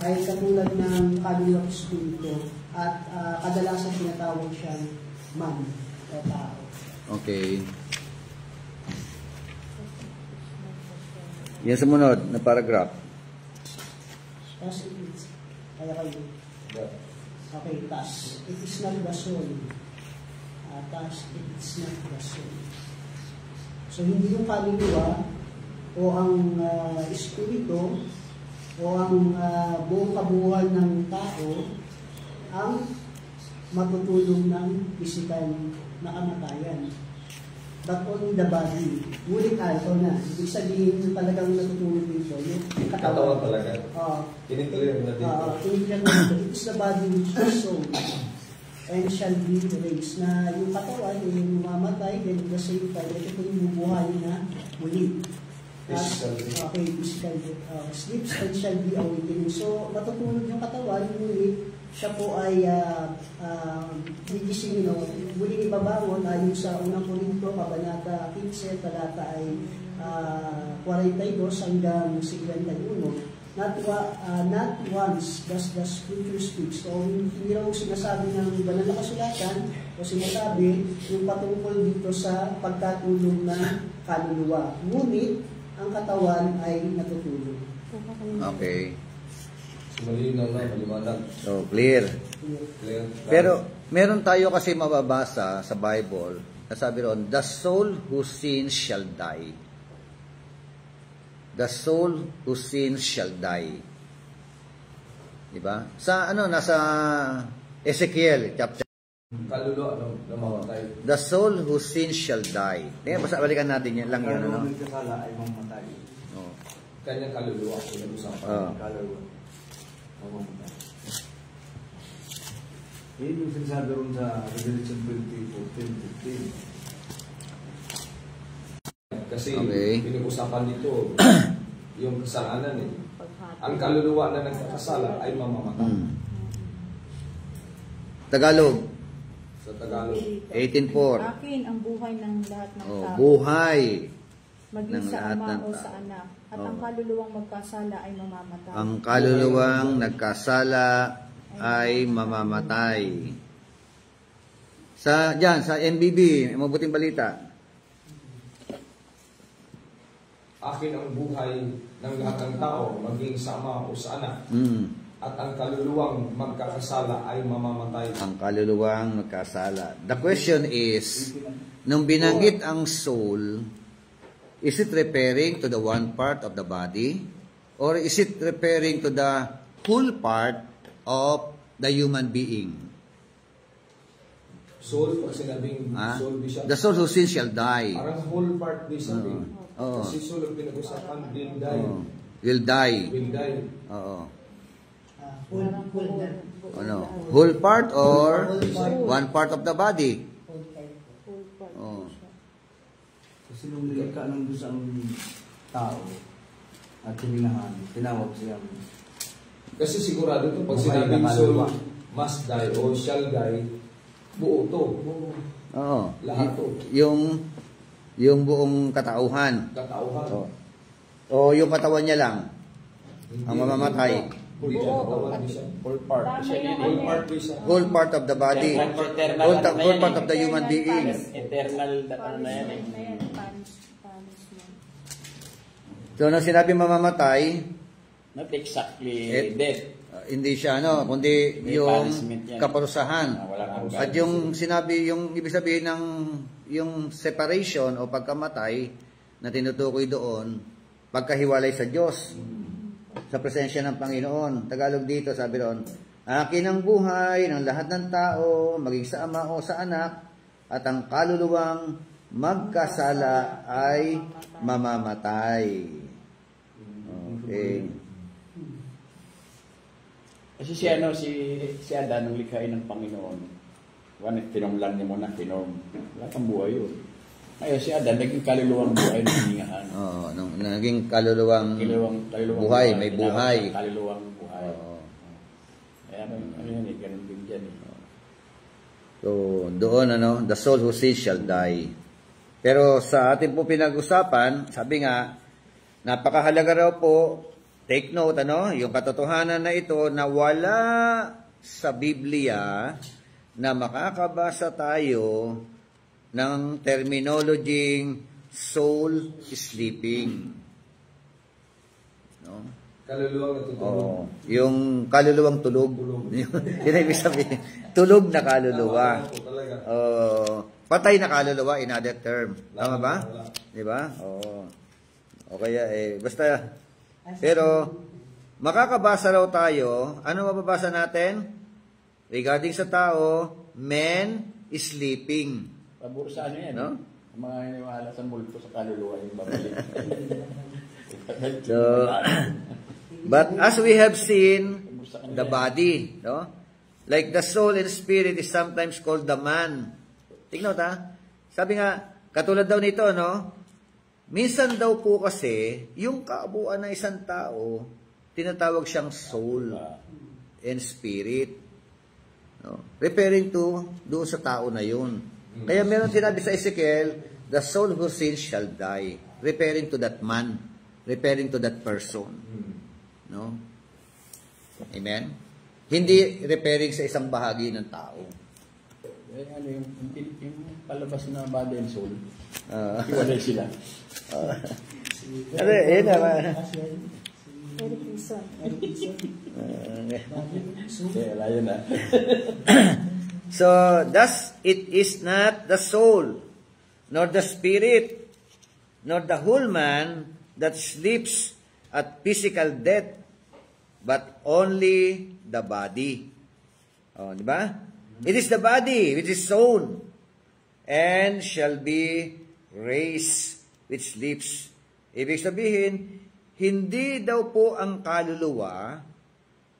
ay katulad ng kaluluwa at espiritu, at kadalasan tinatawag siyang man o tao. Okay. Yan sumunod na paragraph. Tapos kaya kayo. Okay, tas it is not the soul. thus it's not the soul. So hindi yung kaluluwa o ang espiritu o ang buong kabuuan ng tao ang matutulong ng physical na kamatayan. But only the body. Ngunit ito na. Ibig sabihin yung talagang natutulog dito. Yung Katawan talaga. Oo. Kiniklear na dito. Kiniklear na dito. It is the body which is soul and shall be raised. Na yung katawan ay yung mamamatay, then at the same time, ito po yung bubuhay na muli. Okay, physical sleeps and shall be awakening. So, matutulog yung katawan, ngunit siya po ay gigising, muling ibabangon ayon sa unang Korinto, Kabanata 15, talata ay 42 hanggang 51. Not once does the scripture speak. So, hindi raw sinasabi ng banal na kasulatan o sinasabi yung patungkol dito sa pagkatulog ng kaluluwa. Ngunit, ang katawan ay natutulog. Okay. Malinaw na, maliwanag. So, clear. Clear. Pero, meron tayo kasi mababasa sa Bible, na sabi ron, the soul who sins shall die. The soul who sins shall die. Diba? Sa nasa Ezekiel chapter. Kaluluwa na mamatay. The soul who sins shall die. Basta balikan natin yan lang yun. Kaluluwa ng kasala ay mamatay. Oh. Kanyang kaluluwa, pinag-usapan. Kaluluwa. Mamatay. Yun yung sinasabi rin sa Revelation 20:14-15. Kasi Okay. pinag-usapan dito yung kasalanan eh. Ang kaluluwa na nagkakasala ay mamamatay. Tagalog, Sa Tagalog. 18:4. Akin ang buhay ng lahat ng tao. Buhay. Maging ng sa lahat ama ng o tao. sa anak. At ang kaluluwang magkasala ay mamamatay. Ang kaluluwang nagkasala ay mamamatay. Sa NBB, mabuting balita. Akin ang buhay ng lahat ng tao, maging sa ama o sa anak. At ang kaluluwang magkakasala ay mamamatay. Ang kaluluwang magkasala. The question is, nung binanggit ang soul, is it referring to the one part of the body? Or is it referring to the whole part of the human being? Soul, pag sinabing soul, di siya. The soul who sins shall die. Parang whole part di sabi. Oo. Kasi soul ang pinag-usapan, will die. Will die. Will die. Oo. Full Whole part or one part of the body? Oh. Kasi nung nilikha ng Diyos ang tao at hiningahan, tinawag siyang Kasi sigurado ito, pag Buhay sinabing na soul kaluluwa. must die o shall die, buo to. Oo. Lahat to. Yung buong katauhan. Katauhan. O yung katawan niya lang. Ang mamamatay. Hindi siya katawan, di siya. Whole part. Kasi yun Whole eh. part di siya. Whole part of the body. Whole part of the human being. Eternal, ano na yan eh. So, nung sinabi mamamatay, Not exactly Eh, death. hindi siya kundi May yung punishment yan. kaparusahan. Wala kang At yung sinabi, yung ibig sabihin ng yung separation o pagkamatay na tinutukoy doon, pagkahiwalay sa Diyos, sa presensya ng Panginoon. Tagalog dito, sabi doon, akin ang buhay ng lahat ng tao, maging sa ama o sa anak, at ang kaluluwang magkasala ay mamamatay. Okay. Kasi si Adan, nung likhain ng Panginoon, tinonglan niya muna, wala kang buhay yun. Ngayon si Adan, naging kaluluwang buhay ng hiningahan. Oo, naging kaluluwang buhay, may buhay. Kaluluwang buhay. Oo. Kaya ano yan eh, ganun din dyan eh. So, doon the soul who sins shall die. Pero sa ating po pinag-usapan, sabi nga, napakahalaga raw po, take note, yung katotohanan na ito na wala sa Biblia na makakabasa tayo ng terminology soul sleeping. No? Kaluluwang natutulog. Yung kaluluwang tulog. Yun ang ibig sabihin. Tulog na kaluluwa. Talaga. Patay na kaluluwa in other term. Tama ba? Wala. Di ba? Oo. O kaya basta. Pero, makakabasa raw tayo. Ano mababasa natin? Regarding sa tao, men is sleeping. Pabor sa ano yan? No? Ang mga iniwala sa multo sa kaluluwa yung babalik. So, but as we have seen, the body, no? Like the soul and spirit is sometimes called the man. Tignan ta. Sabi nga, katulad daw nito, no? Minsan daw po kasi, yung kaabuan ng isang tao, tinatawag siyang soul and spirit. No? Referring to doon sa tao na yun. Kaya meron sinabi sa Ezekiel, the soul who sins shall die. Referring to that man. Referring to that person. No? Amen? Hindi referring sa isang bahagi ng tao. Ano yung palabas na body and soul. Iwalay sila. Ano, yun naman. Eric Wilson. Kaya layo na. So, thus it is not the soul, nor the spirit, nor the whole man that sleeps at physical death, but only the body. Oh, di ba? It is the body which is sown, and shall be raised which sleeps. Ibig sabihin, hindi daw po ang kaluluwa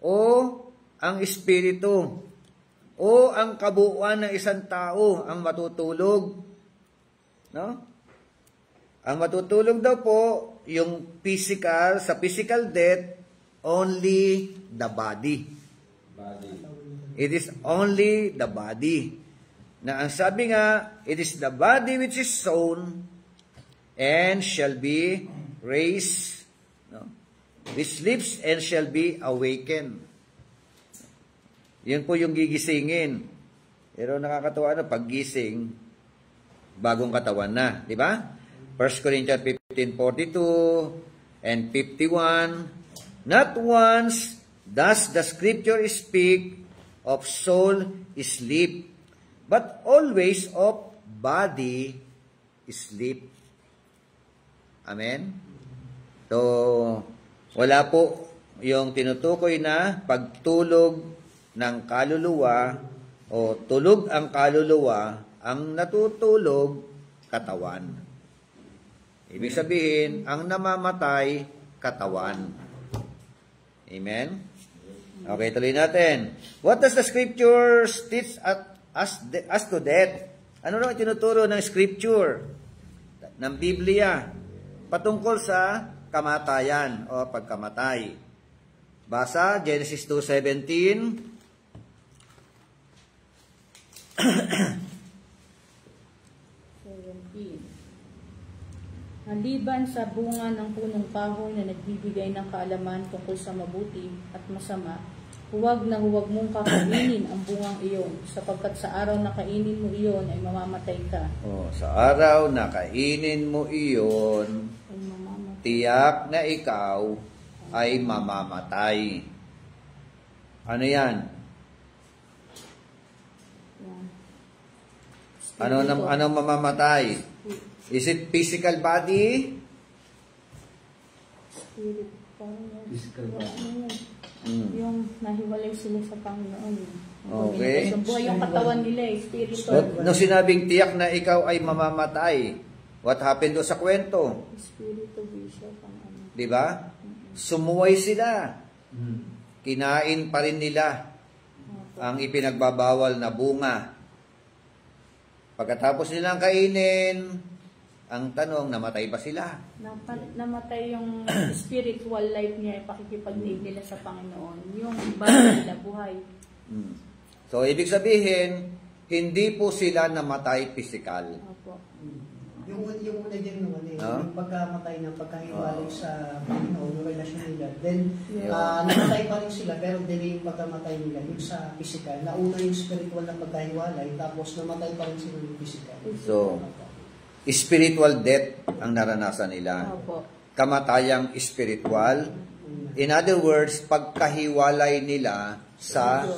o ang espiritu o ang kabuuan ng isang tao ang matutulog. No? Ang matutulog daw po yung physical, sa physical death, only the body. It is only the body. Na ang sabi nga, it is the body which is sown and shall be raised, no? Which sleeps and shall be awakened. Yun po yung gigisingin. Pero nakakatuwa na paggising, bagong katawan na. Di ba? 1 Corinthians 15:42 and 51. Not once does the scripture speak of soul sleep, but always of body sleep. Amen? So, wala po yung tinutukoy na pagtulog ng kaluluwa o tulog ang kaluluwa, ang natutulog katawan. Ibig sabihin, ang namamatay katawan. Amen? Okay, tuloy natin. What does the scripture teach as to death? Ano raw tinuturo ng scripture, ng Biblia, patungkol sa kamatayan o pagkamatay? Basa, Genesis 2:17. Maliban sa bunga ng punong kahoy na nagbibigay ng kaalaman tungkol sa mabuti at masama, huwag na huwag mong kakainin ang bungang iyon, sapagkat sa araw na kainin mo iyon ay mamamatay ka. Sa araw na kainin mo iyon, Ay mamamatay. tiyak na ikaw ay mamamatay. Ano yan? Ano mamamatay? Is it physical body? Spirit. Parang yan. Physical body. Yung nahiwalay sila sa Panginoon. Okay. Yung buhay yung katawan nila, spiritual. Nung sinabing tiyak na ikaw ay mamamatay, what happened do sa kwento? Spiritual vision. Di ba? Sumuway sila. Kinain pa rin nila ang ipinagbabawal na bunga. Pagkatapos nilang kainin, ang tanong, namatay ba sila? Namatay yung spiritual life niya, pakikipag-live nila sa Panginoon. Yung body nila, buhay. So, ibig sabihin, hindi po sila namatay physical. Opo. Yung una din naman yung pagkamatay ng pagkahiwalay sa Panginoon, yung relasyon nila. Then, namatay pa rin sila, pero delay yung pagkamatay nila, yung sa physical. Nauna yung spiritual na pagkahiwalay, tapos namatay pa rin sila yung physical. So, spiritual death ang naranasan nila. Opo. Kamatayang spiritual. In other words, pagkahiwalay nila sa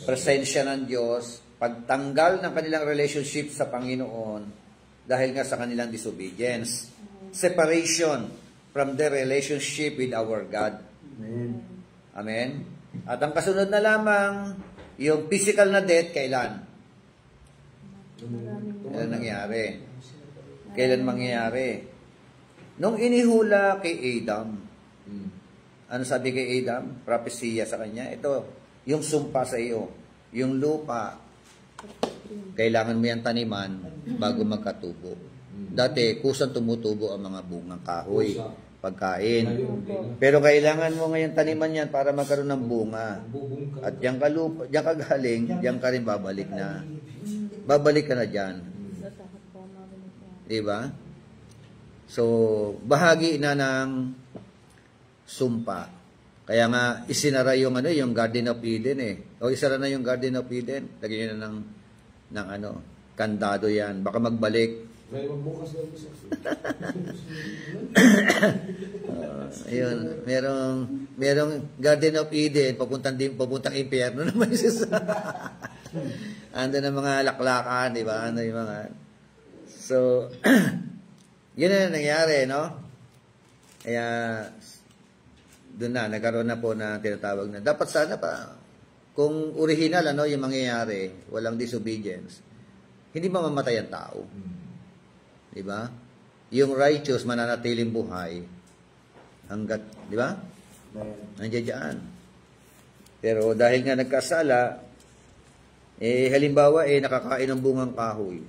presensya ng Diyos pagtanggal ng kanilang relationship sa Panginoon dahil nga sa kanilang disobedience. Separation from their relationship with our God. Amen. Amen? At ang kasunod na lamang, yung physical na death, kailan? Kailan nangyari? Kailan mangyayari? Nung inihula kay Adam, ano sabi kay Adam? Propesya sa kanya, ito, yung sumpa sa iyo, yung lupa, kailangan mo yan taniman bago magkatubo. Dati, kusang tumutubo ang mga bungang kahoy, pagkain. Pero kailangan mo ngayon taniman yan para magkaroon ng bunga. At diyan ka lupa, diyan ka galing, diyan ka rin babalik na. Babalik ka na diyan. Di ba? So, bahagi na ng sumpa. Kaya nga isinara yung yung Garden of Eden eh. O isara na yung Garden of Eden. Lagyan na ng kandado yan. Baka magbalik. May magbukas daw isa. Ayun, merong Garden of Eden, papuntang impyerno naman isa. Ando na mga laklakan, di ba? Ano yung mga... So, yun na nangyari, no? Kaya, doon na, nagkaroon na po na tinatawag na. Dapat sana pa, kung original, yung mangyayari, walang disobedience, hindi mamamatay ang tao. Di ba? Yung righteous, mananatiling buhay, hanggat, di ba? Nandiyan dyan. Pero dahil nga nagkasala, halimbawa, nakakain ng bungang kahoy,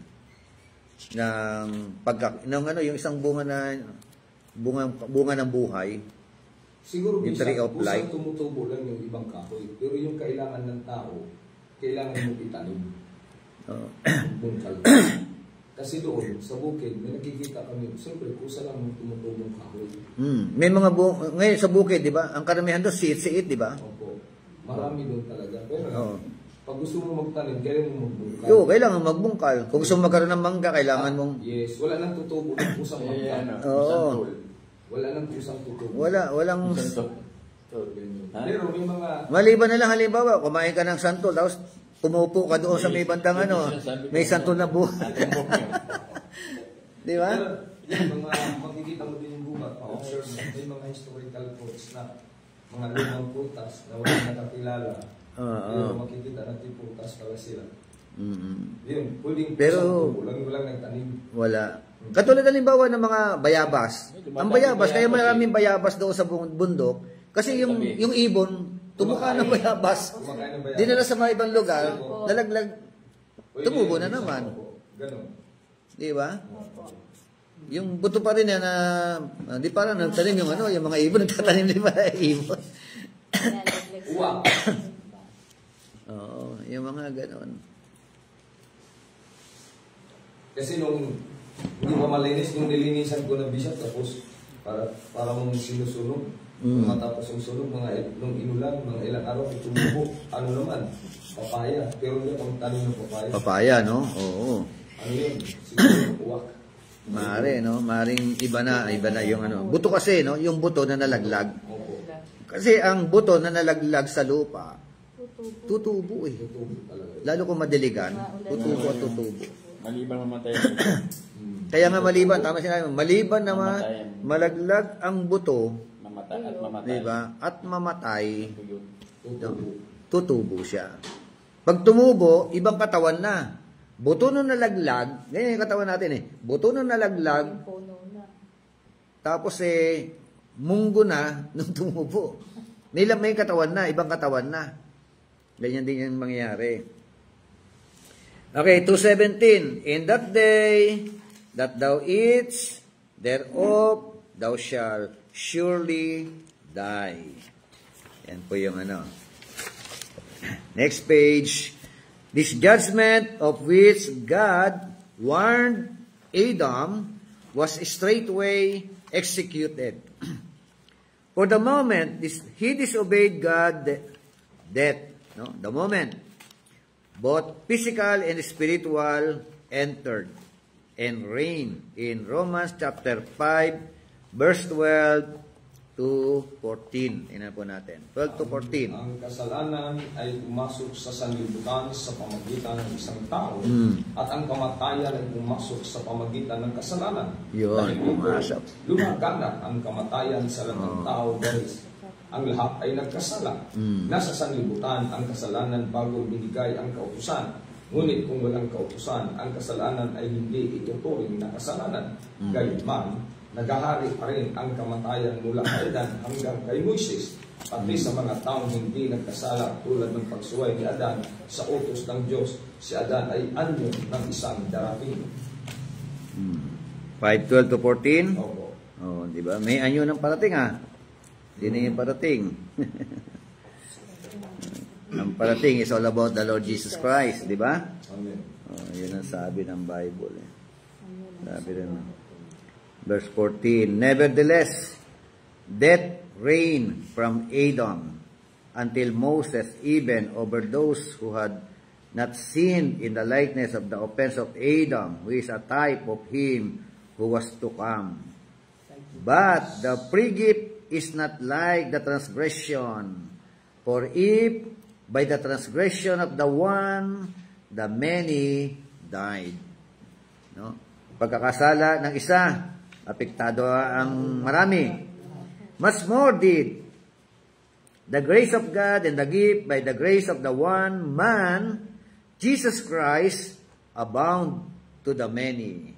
yung isang bunga ng buhay, Siguro yung bisa, tree of life. tumutubo lang yung ibang kahoy. Pero yung kailangan ng tao, kailangan mo itanim. Bungkal. Kasi doon, sa bukid, may nakikita kami, siyempre, kusa lang yung tumutubong kahoy. May mga ngayon sa bukid, di ba? Ang karamihan doon, siit, di ba? Opo. Marami doon talaga. Pero, pag gusto mo magtanim, kailangan mo magbungkal. Kailangan magbungkal. Kung gusto mo magkaroon ng mangga, kailangan mong... Yes, wala nang tutubo ng pusang mangga. Wala nang pusang tutubo. Walang... Pero may mga... Maliban na lang, halimbawa, kumain ka ng santol, tapos pumupo ka doon sa may bandang may santol na buhay. Di ba? Pero, mga makikita mo din yung bunga, pa-observe mo, may mga historical quotes na mga lumang putas na walang nakakilala. Pero makikita natin putas pala sila. Yun, pwedeng pero walang nagtanim. Wala. Katulad halimbawa ng mga bayabas. Ang bayabas, kaya maraming bayabas doon sa bundok. Kasi yung ibon, tumuka ng bayabas. Dinala sa mga ibang lugar, nalaglag, tumubo na naman. Ganon. Di ba? Yung buto pa rin yan na, di parang nagtanim yung yung mga ibon, nagtatanim din pala ibon. Uwak. Oo, yung mga ganon. Kasi nung hindi pa malinis, nung nilinisan ko na bishop, tapos para mong sinusunog. Matapos yung sunog, nung inulan, mga ilang araw, tumubo. Ano naman? Papaya. Pero hindi pang tanim ng papaya. Papaya, no? Oo. Ano yun? Siguro uwak. Maaari, no? Maaring iba na yung buto kasi, no? Yung buto na nalaglag. Opo. Kasi ang buto na nalaglag sa lupa, tutubo eh. Tutubo talaga. Lalo kung madiligan, tutubo at tutubo. Maliban mamatay. Kaya nga maliban, tama sinabi, maliban na malaglag ang buto, Mamatay at mamatay. diba? At mamatay, Tutubo. tutubo siya. Pag tumubo, ibang katawan na. Buto nung nalaglag, ganyan yung katawan natin eh. Buto nung nalaglag, tapos munggo na nung tumubo. May katawan na, ibang katawan na. Ganyan din yung mangyayari. Okay, 2:17. In that day that thou eatst thereof, thou shalt surely die. Yan po yung Next page. This judgment of which God warned Adam was straightway executed. For the moment he disobeyed God, death. No? The moment both physical and spiritual entered and reigned in Romans chapter 5, verse 12 to 14. Tingnan po natin. 12 to 14. Ang kasalanan ay pumasok sa sanlibutan sa pamagitan ng isang tao at ang kamatayan ay pumasok sa pamagitan ng kasalanan. Yun, Dahil dito, pumasok. lumaganap ang kamatayan sa lahat ng tao dahil ang lahat ay nagkasala. Nasa sanlibutan ang kasalanan bago binigay ang kautusan. Ngunit kung walang kautusan, ang kasalanan ay hindi ituturing na kasalanan. Gayunman, nagahari pa rin ang kamatayan mula kay Adan hanggang kay Moises, pati sa mga taong hindi nagkasala tulad ng pagsuway ni Adan sa utos ng Diyos. Si Adan ay anyo ng isang darating. 5:12 to 14. Opo. Oh, di ba? May anyo ng parating Hindi na yung parating. Ang parating is all about the Lord Jesus Christ, di ba? Amen. Oh, yun ang sabi ng Bible. Sabi rin. Verse 14, nevertheless, death reigned from Adam until Moses, even over those who had not sinned in the likeness of the offense of Adam, who is a type of him who was to come. But the free gift is not like the transgression. For if by the transgression of the one, the many died. No? Pagkakasala ng isa, apektado ang marami. Much more did the grace of God and the gift by the grace of the one man, Jesus Christ, abound to the many.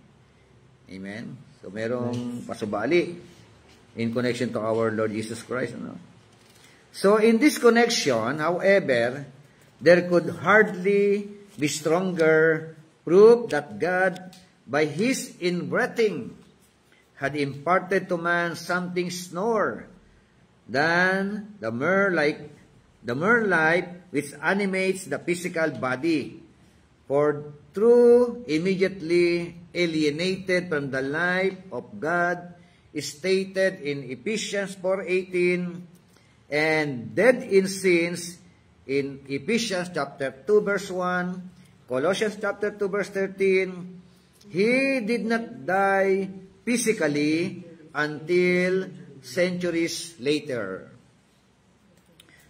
Amen? So, merong pasubali in connection to our Lord Jesus Christ. Ano? So, in this connection, however, there could hardly be stronger proof that God, by His inbreathing, had imparted to man something more than the mere life which animates the physical body. For through immediately alienated from the life of God is stated in Ephesians 4:18, and dead in sins in Ephesians chapter 2 verse 1, Colossians chapter 2 verse 13, He did not die physically until centuries later.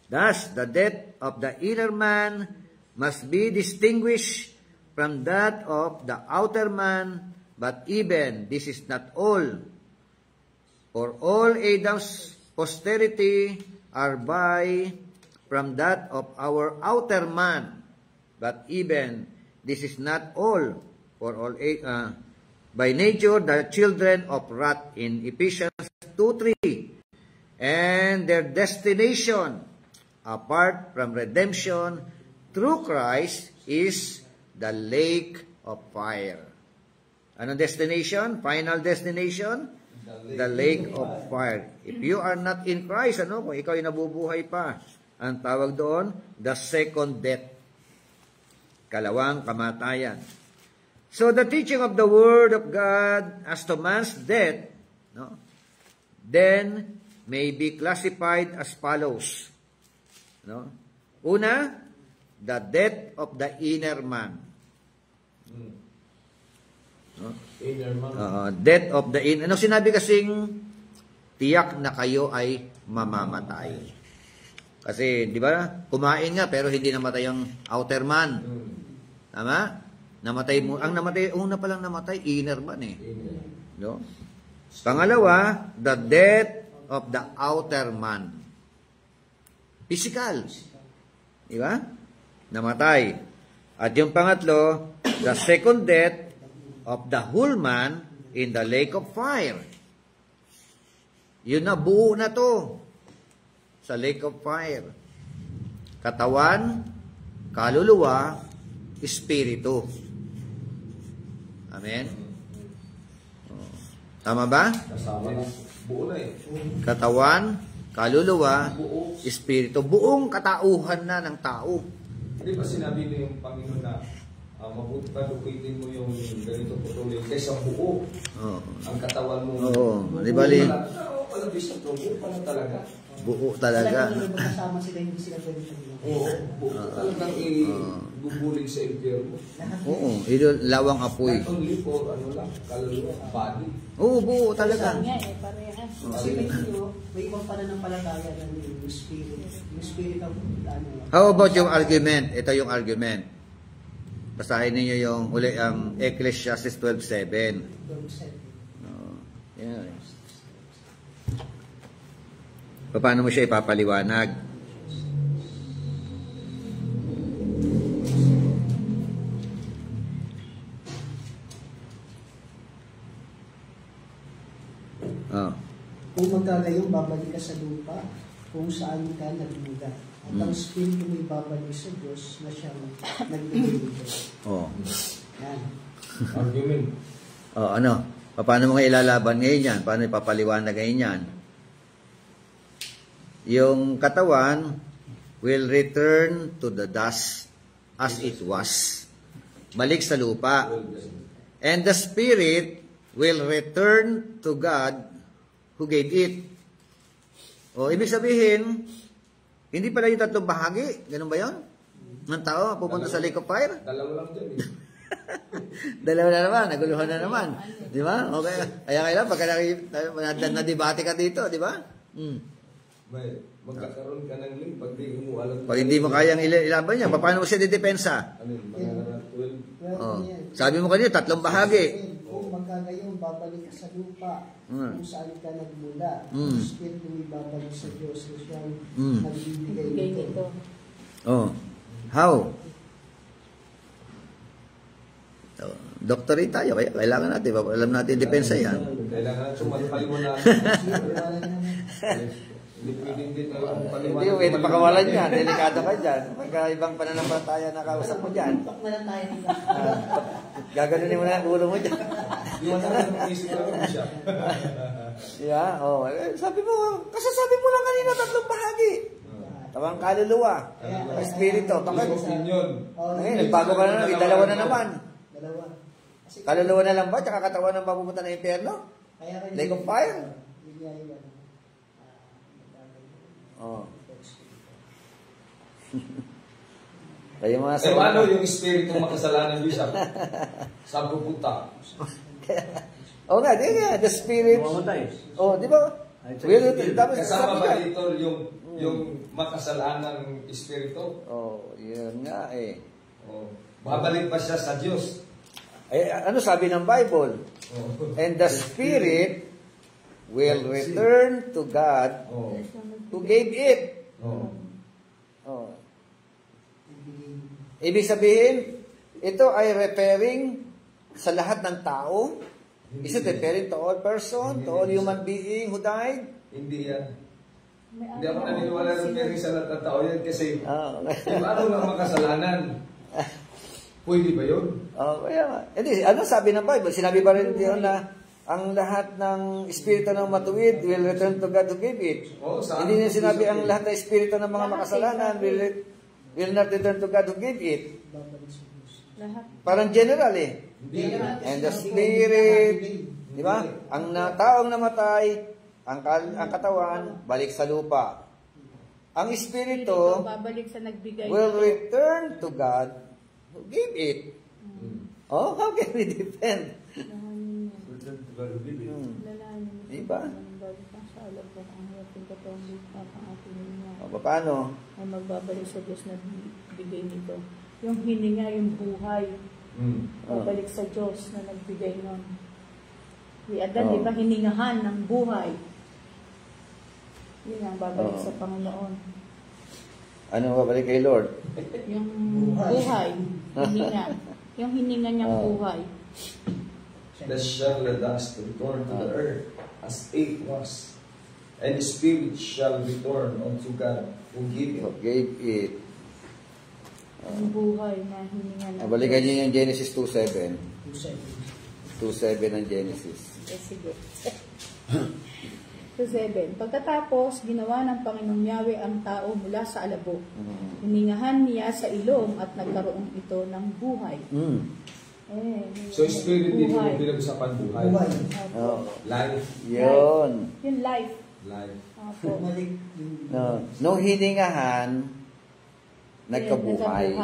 Thus, the death of the inner man must be distinguished from that of the outer man, but even this is not all. For all Adam's posterity are by from that of our outer man, but even this is not all. For all by nature the children of wrath in Ephesians 2:3, and their destination apart from redemption through Christ is the lake of fire. Anong destination? Final destination? The lake of fire. If you are not in Christ, kung ikaw ay nabubuhay pa, ang tawag doon, the second death. Kalawang kamatayan. So the teaching of the Word of God as to man's death, then may be classified as follows. Una, the death of the inner man. Inner man. Death of the inner. Ano sinabi kasing tiyak na kayo ay mamamatay? Kasi, di ba, kumain nga pero hindi namatay ang outer man. Tama? Namatay mo. Ang namatay, una pa lang namatay, inner man eh. No? Pangalawa, the death of the outer man. Physical. Di ba? Namatay. At yung pangatlo, the second death of the whole man in the lake of fire. Yun na, buo na to sa lake of fire. Katawan, kaluluwa, espiritu. Amen? Tama ba? Kasama na. Buo na eh. Katawan, kaluluwa, espiritu. Buong katauhan na ng tao. Hindi ba sinabi niyo yung Panginoon na mabuti pa lupitin mo yung ganito patuloy kaysa buo ang katawan mo. Oo. Di ba, Alam, bisa to, buo pa na talaga. Buo talaga. Talagang magkasama sila, hindi sila pwede sabihin. Oo, talagang ibubulin sa impyerno. Oo, ito lawang apoy. Not only for ano lang, kaluluwa, body. Oo, buo talaga. Saan nga eh, parehas. Kasi may ibang pananampalataya na yung spirit. Yung spirit of ano. How about yung argument? Ito yung argument. Basahin niyo yung uli ang Ecclesiastes 12:7. Yeah. Paano mo siya ipapaliwanag? Oh. Kung magkagayong babalik ka sa lupa, kung saan ka nagmula. At ang spirit mo ibabalik sa Diyos na siyang nagbigay nito. Oh. Yan. Argument. Oh, ano? Paano mo nga ilalaban ngayon yan? Paano ipapaliwanag ngayon yan? Yung katawan will return to the dust as it was. Balik sa lupa. And the spirit will return to God who gave it. O, ibig sabihin, hindi pala yung tatlong bahagi. Ganun ba yun? Ng tao, pupunta sa lake of fire? Dalawa lang dyan eh. Dalawa na naman, naguluhan na naman. Di ba? Okay. Kaya kailan, pagka na-debate ka dito, di ba? May magkakaroon ka ng link pag di mo alam. Pag hindi mo kayang ilaban niya, paano mo siya didepensa? Ano yun? Mga 12. Oh. Sabi mo kanina, tatlong bahagi. Kung magkagayong babalik ka sa lupa, kung saan ka nagmula, Mm. ang spirit mo ibabalik sa Diyos na siyang nagbibigay Bigay nito. nito. Oh. How? So, doctorate tayo, kaya kailangan natin, alam natin depensa yan. Kailangan natin paliwanag. Hindi pwedeng din ang paliwanag. Hindi, pwede pakawalan yan. Delikado ka dyan. Pagka ibang pananampalataya na kausap mo dyan, Pak na lang tayo nila. gaganunin mo na ang ulo mo dyan. Di mo na isip lang siya. Yeah, oh. Sabi mo, kasasabi mo lang kanina tatlong bahagi. Tawang kaluluwa, espiritu. Bakit? Opinion. Ngayon, nagbago ka na, dalawa na naman. Dalawa. Kasi Kaluluwa na lang ba? Tsaka katawan ng papupunta ng impyerno? kaya kayo Lake of fire? Oh. Kayo mga Eh, paano yung espiritu makasalanan, Bishop? Saan pupunta? Oo nga, di nga, the spirit. Oh, di ba? Tapos Kasama sabi ba ka. dito yung makasalanang espiritu? Oh, yun nga eh. Oh. Babalik pa siya sa Diyos. Eh, ano sabi ng Bible? Oh. And the spirit will return to God Oh. who gave it. Oh. Oh. Ibig sabihin, ito ay referring sa lahat ng tao. Is it referring to all person, to all human being who died? Hindi yan. May Hindi ako naniniwala ng peri sa lahat ng tao yan kasi Oh. paano lang makasalanan? Pwede ba yun? Oh, kaya nga. Hindi, ano sabi ng Bible? Sinabi ba rin diyon na ang lahat ng espiritu ng matuwid will return to God who gave it. Oo, saan? Hindi niya sinabi ang lahat ng espiritu ng mga makasalanan will not return to God who gave it. Lahat. Parang general eh. Hindi. And the spirit, di ba? Ang taong namatay, ang katawan, balik sa lupa. Ang espiritu Babalik sa nagbigay will nito. return to God who gave it. Oh, how can we defend? Lalanin. Diba? Sa alam ko ang ating katawang lupa, ang ating hininga. O, paano? Ay magbabalik sa Diyos na bigay nito. Yung hininga, yung buhay, babalik sa Diyos na nagbigay nun. Si Adan, di ba, hiningahan ng buhay. Yun ang babalik sa Panginoon. Ano babalik kay Lord? Yung buhay, hininga. Yung hininga niyang buhay. Thus shall the dust return to the earth as it was, and the spirit shall return unto God who gave it. Who gave it. Yung buhay na hininga ng Balikan niyo yung Genesis 2:7. 2:7. 2:7 ang Genesis. Sige. So 7. Pagkatapos, ginawa ng Panginoong Yahweh ang tao mula sa alabo. Hiningahan niya sa ilong at nagkaroon ito ng buhay. So spirit dito buhay. yung pinag-usapan buhay. Buhay. Oh. Life. Yun. Yung life. Life. Opo. Bumalik yung No hiningahan, nagkabuhay.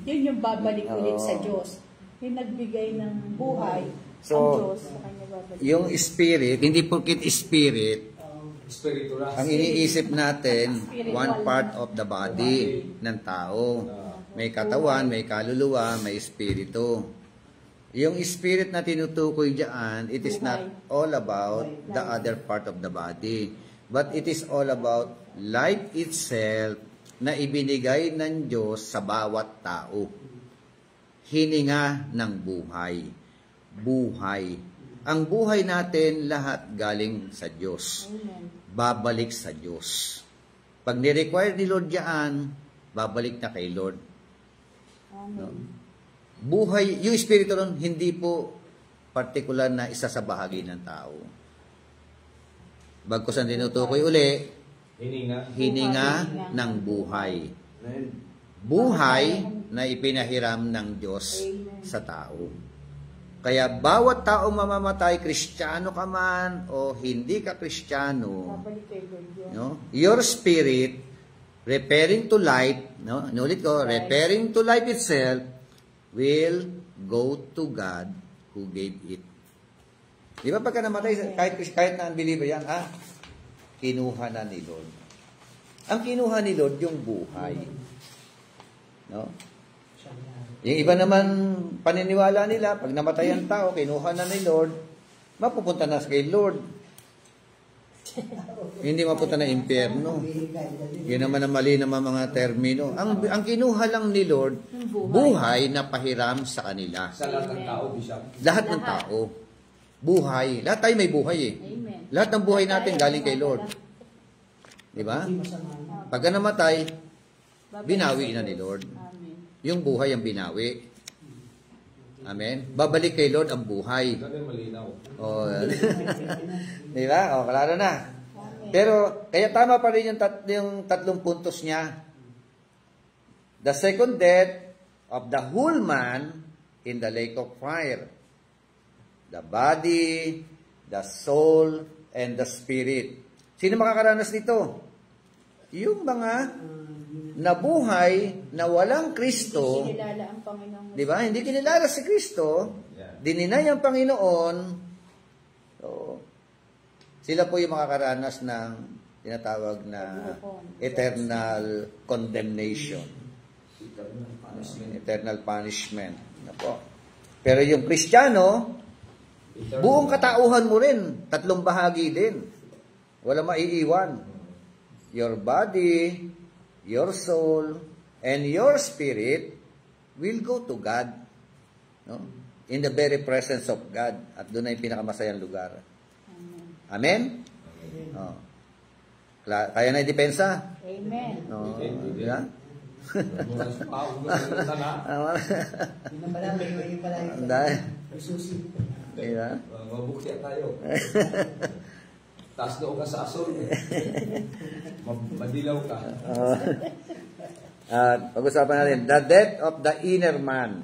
Yun yung babalik ulit sa Oo. Diyos. Yung nagbigay ng buhay, So, ang Diyos sa kanya babalik. Yung spirit, hindi porkit spirit, Spiritual. ang iniisip natin, Spiritual. one part of the body ng tao. May katawan, may kaluluwa, may espiritu. Yung spirit na tinutukoy diyan, it is not all about the other part of the body. But it is all about life itself na ibinigay ng Diyos sa bawat tao. Hininga ng buhay. Buhay. Ang buhay natin lahat galing sa Diyos. Amen. Babalik sa Diyos. Pag ni-require ni Lord diyan, babalik na kay Lord. Amen. Buhay, yung espiritu ron, hindi po particular na isa sa bahagi ng tao. Bagkus ang tinutukoy uli, hininga ng buhay. Amen. Buhay na ipinahiram ng Diyos sa tao. Kaya bawat taong mamamatay, Kristiyano ka man o hindi ka Kristiyano, Babalik kay Lord yun. no? Your spirit, referring to life, no? Inulit ko, referring to life itself, will go to God who gave it. Di ba pagka namatay, kahit na unbeliever yan, kinuha na ni Lord. Ang kinuha ni Lord, yung buhay. No? Yung iba naman, paniniwala nila, pag namatay ang tao, kinuha na ni Lord, mapupunta na kay Lord. Hindi mapunta na impyerno. Yun naman ang mali naman mga termino. Ang kinuha lang ni Lord, buhay na pahiram sa kanila. Sa lahat ng tao, Bishop. Lahat ng tao. Buhay. Lahat tayo may buhay eh. Amen. Lahat ng buhay natin galing kay Lord. Di ba? Pagka namatay, binawi na ni Lord. Amen. Yung buhay ang binawi. Amen. Babalik kay Lord ang buhay. Ganun malinaw. O, di ba? O, klaro na. Pero, kaya tama pa rin yung tatlong puntos niya. The second death of the whole man in the lake of fire. The body, the soul, and the spirit. Sino makakaranas nito? Yung mga nabuhay na walang Kristo, Hindi kinilala ang Panginoon. di ba? Hindi kinilala si Kristo, dininay ang Panginoon. So, sila po yung makakaranas ng tinatawag na eternal condemnation. Eternal punishment. Ano po? Pero yung Kristiyano, buong katauhan mo rin, tatlong bahagi din. Wala maiiwan. Your body, your soul, and your spirit will go to God. No? In the very presence of God. At doon na yung pinakamasayang lugar. Amen? Oh. Kaya na i-depensa? Amen. No, diba? Muna sa tao, muna sa na. Yun na pala, may pala Ang dahil. may susi. Diba? Mabukti tayo. Taas doon ka sa asol. Madilaw ka. At pag-usapan natin, the death of the inner man.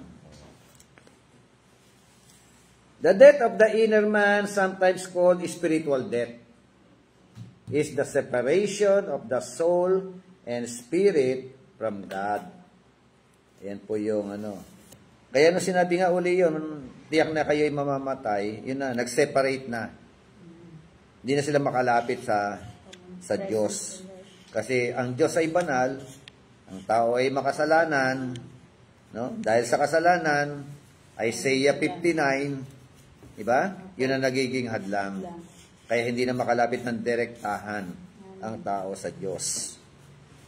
The death of the inner man, sometimes called spiritual death, is the separation of the soul and spirit from God. Ayan po yung ano. Kaya nung sinabi nga uli yun, tiyak na kayo'y mamamatay, yun na, nag-separate na. Hindi na sila makalapit sa Diyos. Kasi ang Diyos ay banal, ang tao ay makasalanan, no? Dahil sa kasalanan, Isaiah 59, di ba? Yun ang nagiging hadlang. Kaya hindi na makalapit ng direktahan ang tao sa Diyos.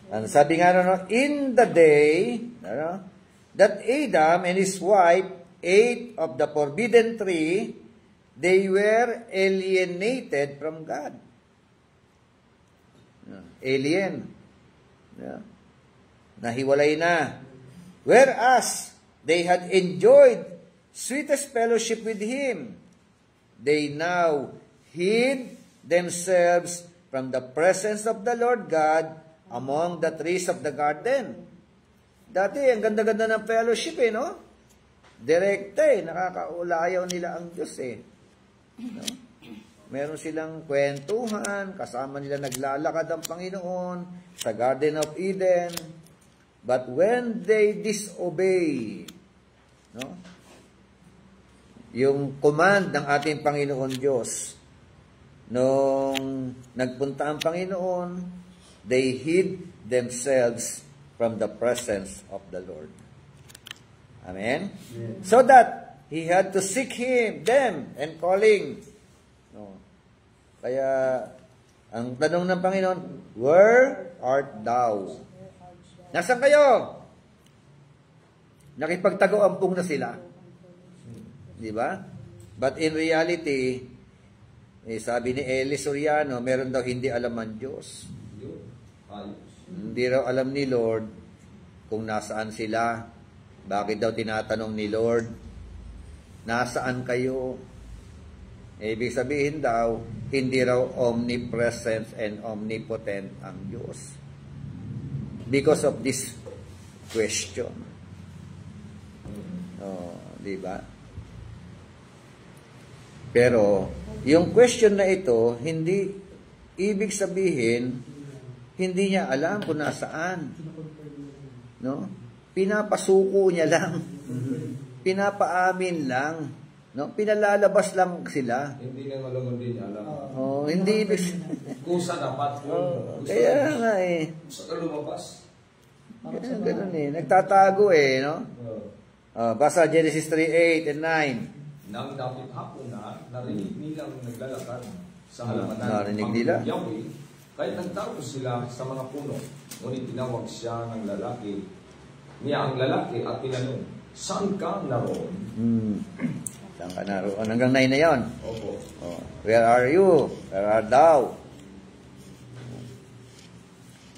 And sabi nga in the day, that Adam and his wife ate of the forbidden tree, they were alienated from God. Alien. Nahiwalay na. Whereas they had enjoyed sweetest fellowship with Him, they now hid themselves from the presence of the Lord God among the trees of the garden. Dati, ang ganda-ganda ng fellowship no? Direkta nakakaulayaw nila ang Diyos No? meron silang kwentuhan, kasama nila naglalakad ang Panginoon sa Garden of Eden. But when they disobey, no, yung command ng ating Panginoon Diyos, nung nagpunta ang Panginoon, they hid themselves from the presence of the Lord. Amen? Yes. So that he had to seek them, and calling. No. Kaya, ang tanong ng Panginoon, where art thou? Nasaan kayo? Nakipagtago-ampong na sila. Di ba? But in reality, sabi ni Eli Soriano, meron daw hindi alam ang Diyos. Hindi raw alam ni Lord kung nasaan sila. Bakit daw tinatanong ni Lord, nasaan kayo? Ibig sabihin daw, hindi raw omnipresent and omnipotent ang Diyos. Because of this question. Di ba? Pero, yung question na ito, hindi ibig sabihin, hindi niya alam kung nasaan. No? Pinapasuko niya lang. Pinapaamin lang. No? Pinalalabas lang sila. Hindi na malaman din niya alam. Hindi ibig Kusa dapat kung kaya nga sa lumabas. Ganun Nagtatago no? Basa Genesis 3:8 and 9. Nang dapit hapon na, narinig nilang naglalakad sa halamanan Narinig nila. Yahweh, kahit nagtapos sila sa mga puno, ngunit tinawag siya ng lalaki. Niya ang lalaki at tinanong, saan ka naroon? Saan ka naroon? Hanggang 9 na yon. Opo. Where are you? Where art thou?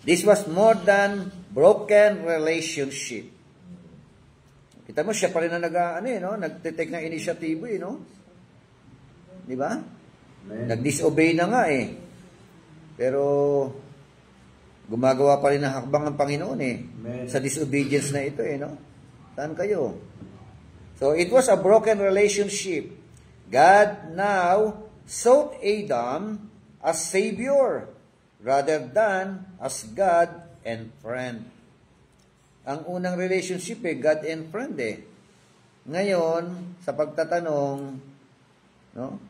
This was more than broken relationship. Kita mo, siya pa rin na nagtitake ng inisyatibo, no? Di ba? Nag-disobey na nga, Pero, gumagawa pa rin ng hakbang ang Panginoon, sa disobedience na ito, no? Saan kayo? So, it was a broken relationship. God now sought Adam as Savior rather than as God and friend. Ang unang relationship God and friend Ngayon, sa pagtatanong, no,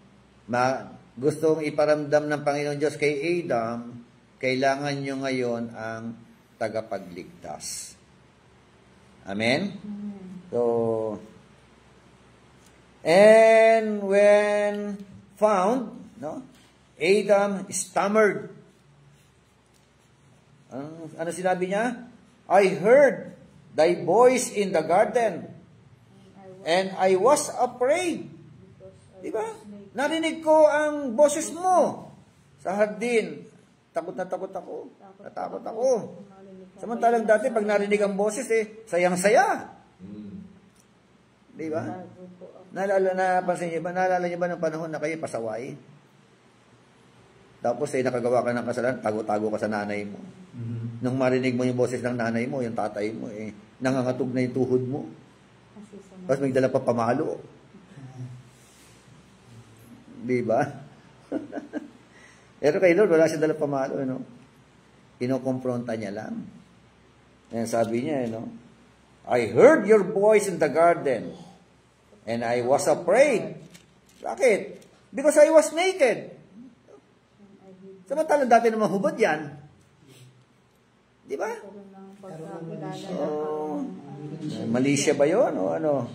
gustong iparamdam ng Panginoon Diyos kay Adam, kailangan nyo ngayon ang tagapagligtas. Amen? So, and when found, no, Adam stammered. Ano sinabi niya? I heard thy voice in the garden, and I was afraid. Diba? Narinig ko ang boses mo sa hardin. Takot na takot ako. Natakot ako. Samantalang dati, pag narinig ang boses, sayang-saya. Diba? Napansin niyo ba? Naalala niyo ba ng panahon na kayo pasaway? Tapos nakagawa ka ng kasalanan, tago-tago ka sa nanay mo. Nung marinig mo yung boses ng nanay mo, yung tatay mo, nangangatog na yung tuhod mo. Tapos may dala pa pamalo. Diba? Pero kay Lord, wala siya dala pamalo, Kinokompronta niya lang. And sabi niya, I heard your voice in the garden, and I was afraid. Bakit? Because I was naked. Samantalang dati naman hubad yan. Di ba? Mali siya ba yun? O ano?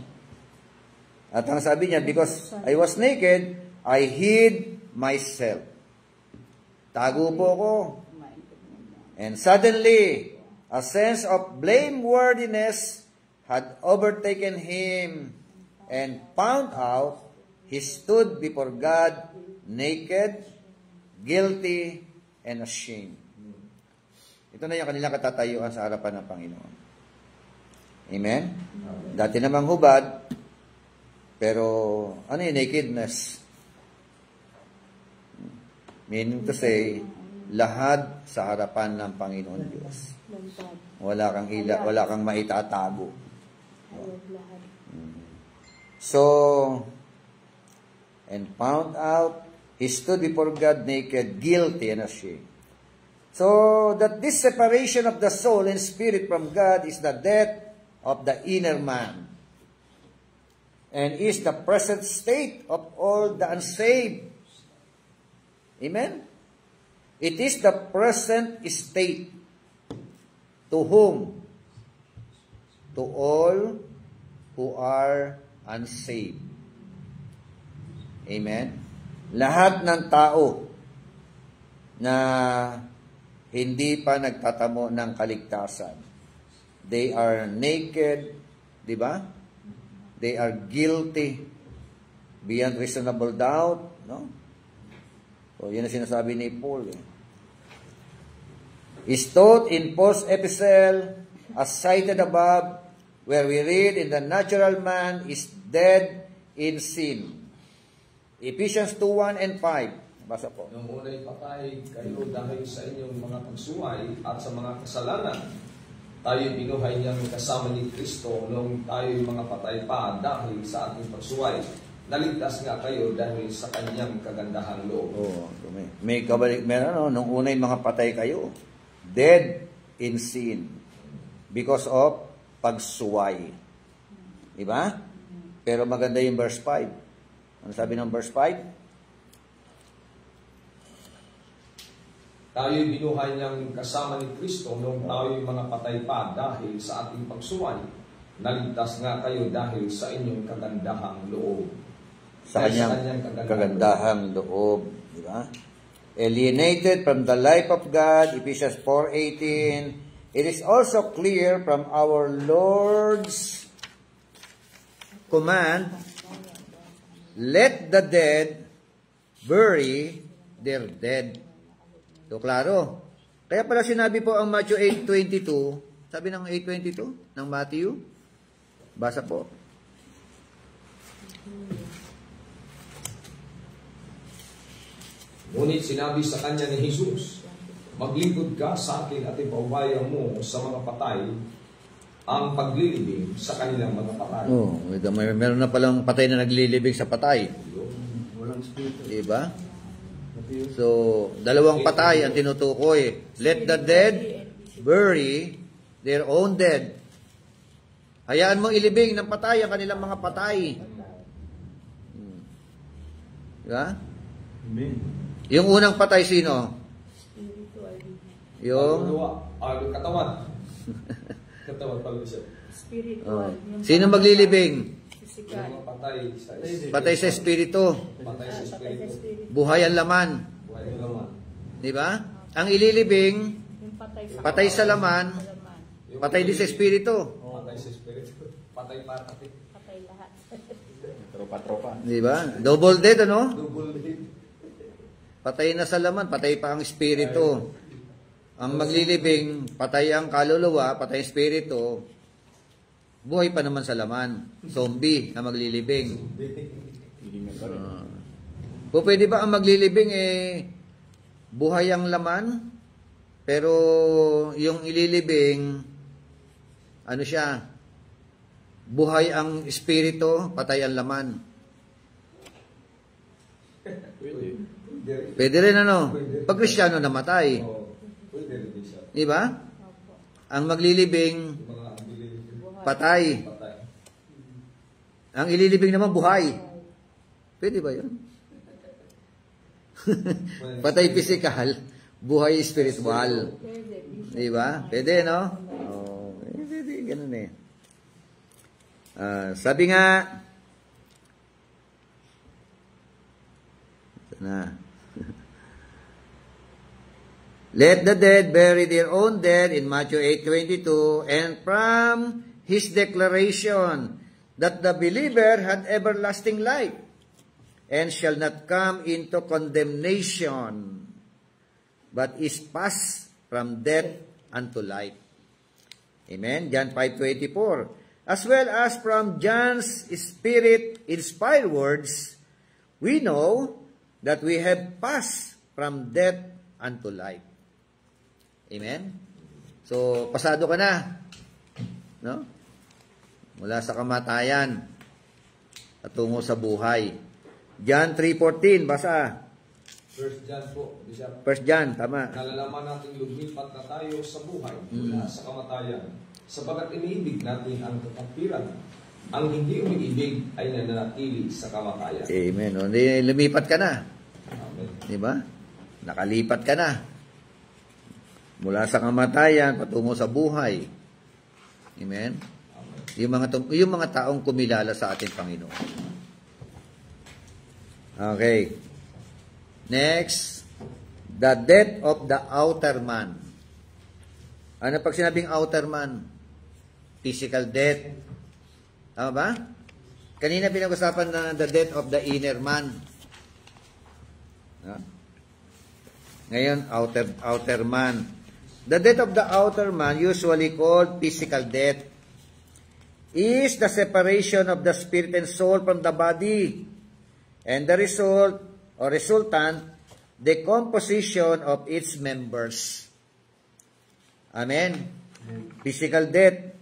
At ang sabi niya, because I was naked, I hid myself. Tago po ako. And suddenly, a sense of blameworthiness had overtaken him, and found out he stood before God naked, guilty, and ashamed. Ito na yung kanilang katatayuan sa harapan ng Panginoon. Amen? Dati namang hubad, pero ano yung nakedness? Meaning to say, lahat sa harapan ng Panginoon Diyos. Wala kang maitatago. So, and found out He stood before God naked, guilty and ashamed. So, that this separation of the soul and spirit from God is the death of the inner man, and is the present state of all the unsaved. Amen? It is the present state. To whom? To all who are unsaved. Amen? Lahat ng tao na hindi pa nagtatamo ng kaligtasan, they are naked, di ba? They are guilty beyond reasonable doubt, no? So, yun ang sinasabi ni Paul. Is taught in Paul's epistle, as cited above, where we read, in the natural man is dead in sin. Ephesians 2:1 and 5. Basa po. Nung una'y patay kayo dahil sa inyong mga pagsuway at sa mga kasalanan, tayo'y binuhay niyang kasama ni Kristo nung tayo'y mga patay pa dahil sa ating pagsuway. Naligtas nga kayo dahil sa kanyang kagandahang loob. May kabalik, nung una'y mga patay kayo, dead in sin because of pagsuway. Diba? Pero maganda yung verse 5. Ano sabi ng verse 5? Tayo'y binuhay niyang kasama ni Kristo nung tayo'y mga patay pa dahil sa ating pagsuway. Naligtas nga kayo dahil sa inyong kagandahang loob. Sa kanyang kagandahang loob. Diba? Alienated from the life of God, Ephesians 4:18. It is also clear from our Lord's command, let the dead bury their dead. So, klaro. Kaya pala sinabi po ang Matthew 8:22, sabi ng 8:22 ng Matthew, basa po. Ngunit sinabi sa kanya ni Jesus, maglingkod ka sa akin at ipaubayan mo sa mga patay ang paglilibing sa kanilang mga patay. Meron na palang patay na naglilibing sa patay. Walang spirito. Diba? So, dalawang patay ang tinutukoy. Let the dead bury their own dead. Hayaan mo ilibing ng patay ang kanilang mga patay. Diba? Amen. Yung unang patay sino? Yung katawan. Katawan pala siya. Spiritual. Sino maglilibing? Physical. Yung patay sa Patay sa espiritu. patay sa espiritu. Buhay ang laman. Buhay ang laman. Di ba? Ang ililibing, Yung patay sa laman, patay din sa espiritu. Patay sa espiritu. Patay patay. Patay lahat. Tropa-tropa. Di ba? Double dead, ano? Double dead. Patay na sa laman, patay pa ang espiritu. Ang maglilibing, patay ang kaluluwa, patay ang espiritu. Buhay pa naman sa laman. Zombie na maglilibing. Kung pwede ba ang maglilibing, buhay ang laman, pero yung ililibing, ano siya, buhay ang espiritu, patay ang laman. Pwede rin ano, pag Kristiyano namatay. Pwede rin siya. Diba? Ang maglilibing, Yung mga ability. patay. Patay. Ang ililibing naman, buhay. Pwede ba yun? Patay physical, buhay spiritual. Diba? Pwede, no? Pwede, ganun eh. Sabi nga, let the dead bury their own dead in Matthew 8:22, and from his declaration that the believer had everlasting life and shall not come into condemnation, but is passed from death unto life. Amen. John 5:24. As well as from John's Spirit-inspired words, we know that we have passed from death unto life. Amen? So, pasado ka na. No? Mula sa kamatayan at tungo sa buhay. John 3:14, basa. First John po, Bishop. 1 John, tama. Nalalaman natin lumipat na tayo sa buhay mula sa kamatayan, sapagat iniibig natin ang katappiran. Ang hindi umiibig ay nananatili sa kamatayan. Amen. O, lumipat ka na. Amen. Di ba? Nakalipat ka na. Mula sa kamatayan, patungo sa buhay. Amen? Amen. Yung mga taong kumilala sa ating Panginoon. Okay. Next, the death of the outer man. Ano pag sinabing outer man? Physical death. Tama ba? Kanina pinag-usapan na the death of the inner man. Ngayon, outer man. The death of the outer man, usually called physical death, is the separation of the spirit and soul from the body, and the result or resultant decomposition of its members. Amen. Physical death.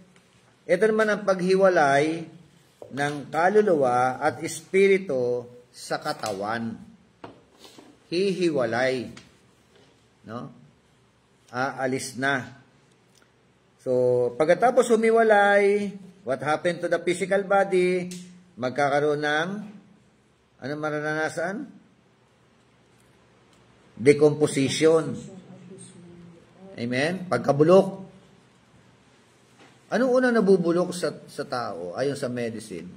Ito naman ang paghiwalay ng kaluluwa at espiritu sa katawan. Hihiwalay. No? Aalis na. So, pagkatapos humiwalay, what happened to the physical body? Magkakaroon ng anong maranasan? Decomposition. Amen? Pagkabulok. Anong unang nabubulok sa tao ayon sa medicine?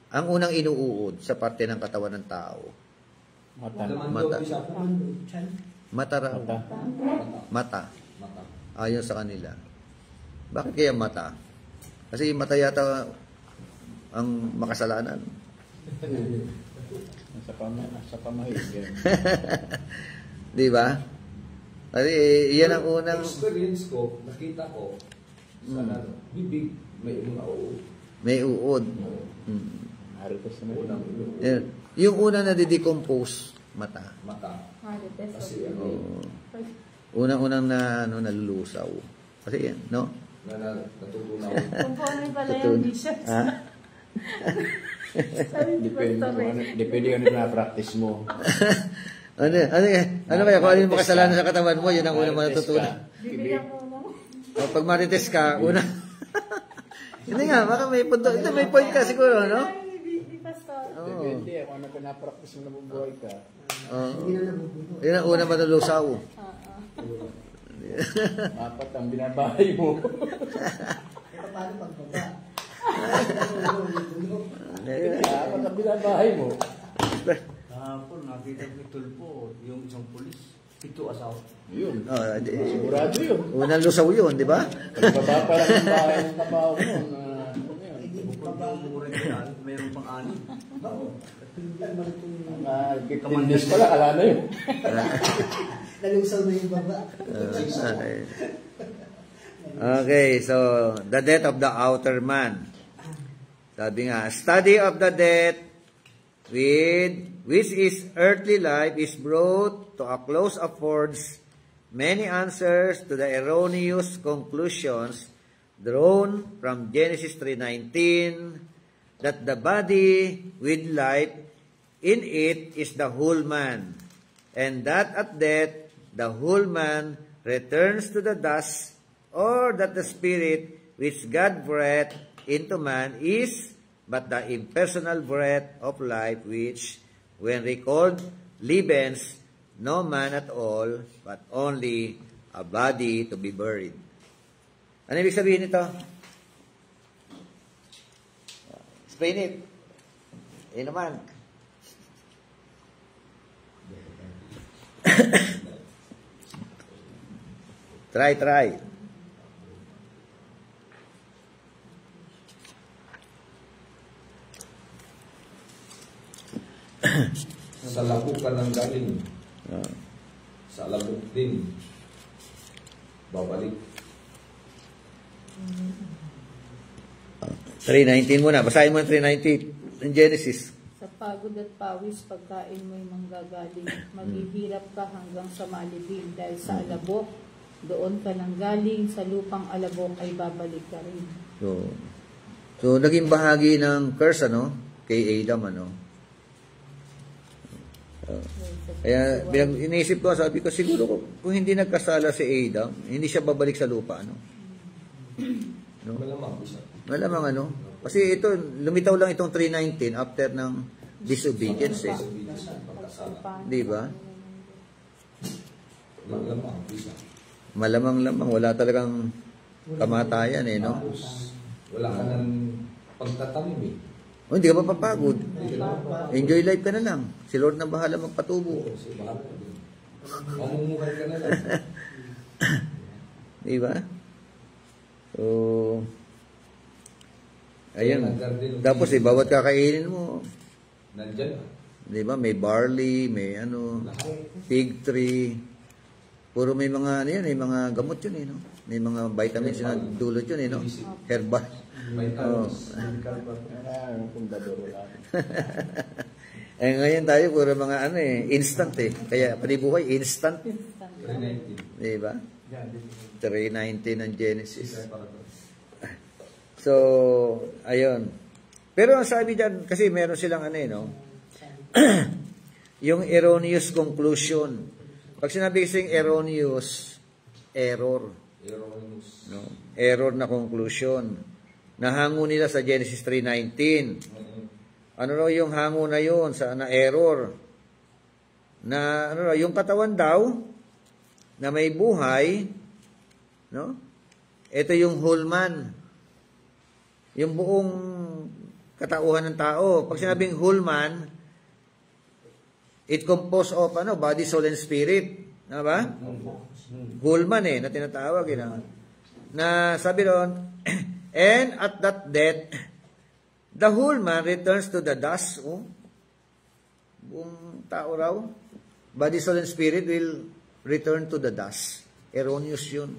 Ang unang inuuod sa parte ng katawan ng tao. Mata. Mata. Chan. Mata raw. Mata. Mata. Ayon sa kanila. Bakit kaya mata? Kasi mata yata ang makasalanan. Sa pamahig. Di ba? Kasi yan ang unang experience ko, nakita ko, sa bibig, may mga uod. may uod. Harito sa mga Unang Yan. Yung una na decompose mata. mata. Marites. Kasi Oo. Unang-unang na nalulusaw. Kasi yan, no? Natutunaw. Kung po ano pala Totoo. yung dishes. Ha? Sabi ni Pastor Ray. Depende kung ano na-practice mo. Ano kaya kung ano yung makasalanan sa katawan mo, yun ang unang matutunan. Bibigyan ko mo. Pag marites ka, una. Hindi nga, baka may punto. Ito, may point ka siguro, no? Ni Pastor. Oo. Depende kung ano ka na-practice mo na bubuhay ka. Hindi na nabubuno. Yun ang unang malulusaw. Apat ang binabahay mo. Ito paano pagbaba? Apat ang binabahay mo. Kahapon, nakita ko tulpo, yung isang pulis, 7 asawa. Yun. Sigurado Sigurado yun. Unang lusaw yun, di ba? Pagbaba pa lang ang bahay ng trabaho mo. Mayroon pang 6. Hindi man itong 15 days pala, ala na yun. nalusaw na yung baba. Okay, so the death of the outer man. Sabi nga, study of the death which is earthly life is brought to a close affords many answers to the erroneous conclusions drawn from Genesis 3:19 that the body with life in it is the whole man, and that at death the whole man returns to the dust, or that the spirit which God breathed into man is but the impersonal breath of life which, when recalled, leavens no man at all, but only a body to be buried. Ano ibig sabihin nito? Explain it. Naman. Try. Sa labog ka nang galing. Sa labog din. Babalik. 3:19 muna. Basahin mo ang 3:19 ng Genesis. Sa pagod at pawis, pagkain mo'y manggagaling. Maghihirap ka hanggang sa malibing dahil sa alabok. Doon ka nang galing, sa lupang alabok ay babalik ka rin. So naging bahagi ng curse, kay Adam, Kaya inisip ko, sabi ko, siguro kung hindi nagkasala si Adam, hindi siya babalik sa lupa, no? No? Malamang ano? Kasi ito, lumitaw lang itong 319 after ng disobedience, eh. Di ba? Malamang-lamang, wala talagang kamatayan, eh, no? Wala ka ng pagtatanim, eh. Oh, hindi ka mapapagod. Enjoy life ka na lang. Si Lord na bahala magpatubo. Mamumuhay ka na lang. Di ba? So, ayun. Tapos, bawat kakainin mo, Nandyan. di ba? May barley, may fig tree. Puro may mga, ano yun, may mga gamot yun, eh, no? May mga vitamins na dulot yun, eh, no? Herbal. Eh ngayon tayo puro mga instant, eh. Kaya panibuhay instant. 319. Di ba? 319 ng Genesis. So, ayun. Pero ang sabi diyan, kasi meron silang no? Yung erroneous conclusion. Pag sinabi kasing erroneous, error. No? Error na conclusion. Nahango nila sa Genesis 3:19. Ano raw yung hango na yun sa error? Na ano raw, yung katawan daw na may buhay, no? Ito yung whole man. Yung buong katauhan ng tao. Pag sinabing whole man, it composed of body, soul, and spirit. Ano ba? Whole man, na tinatawag. Na sabi doon, and at that death, the whole man returns to the dust. Buong tao raw, body, soul, and spirit will return to the dust. Erroneous yun.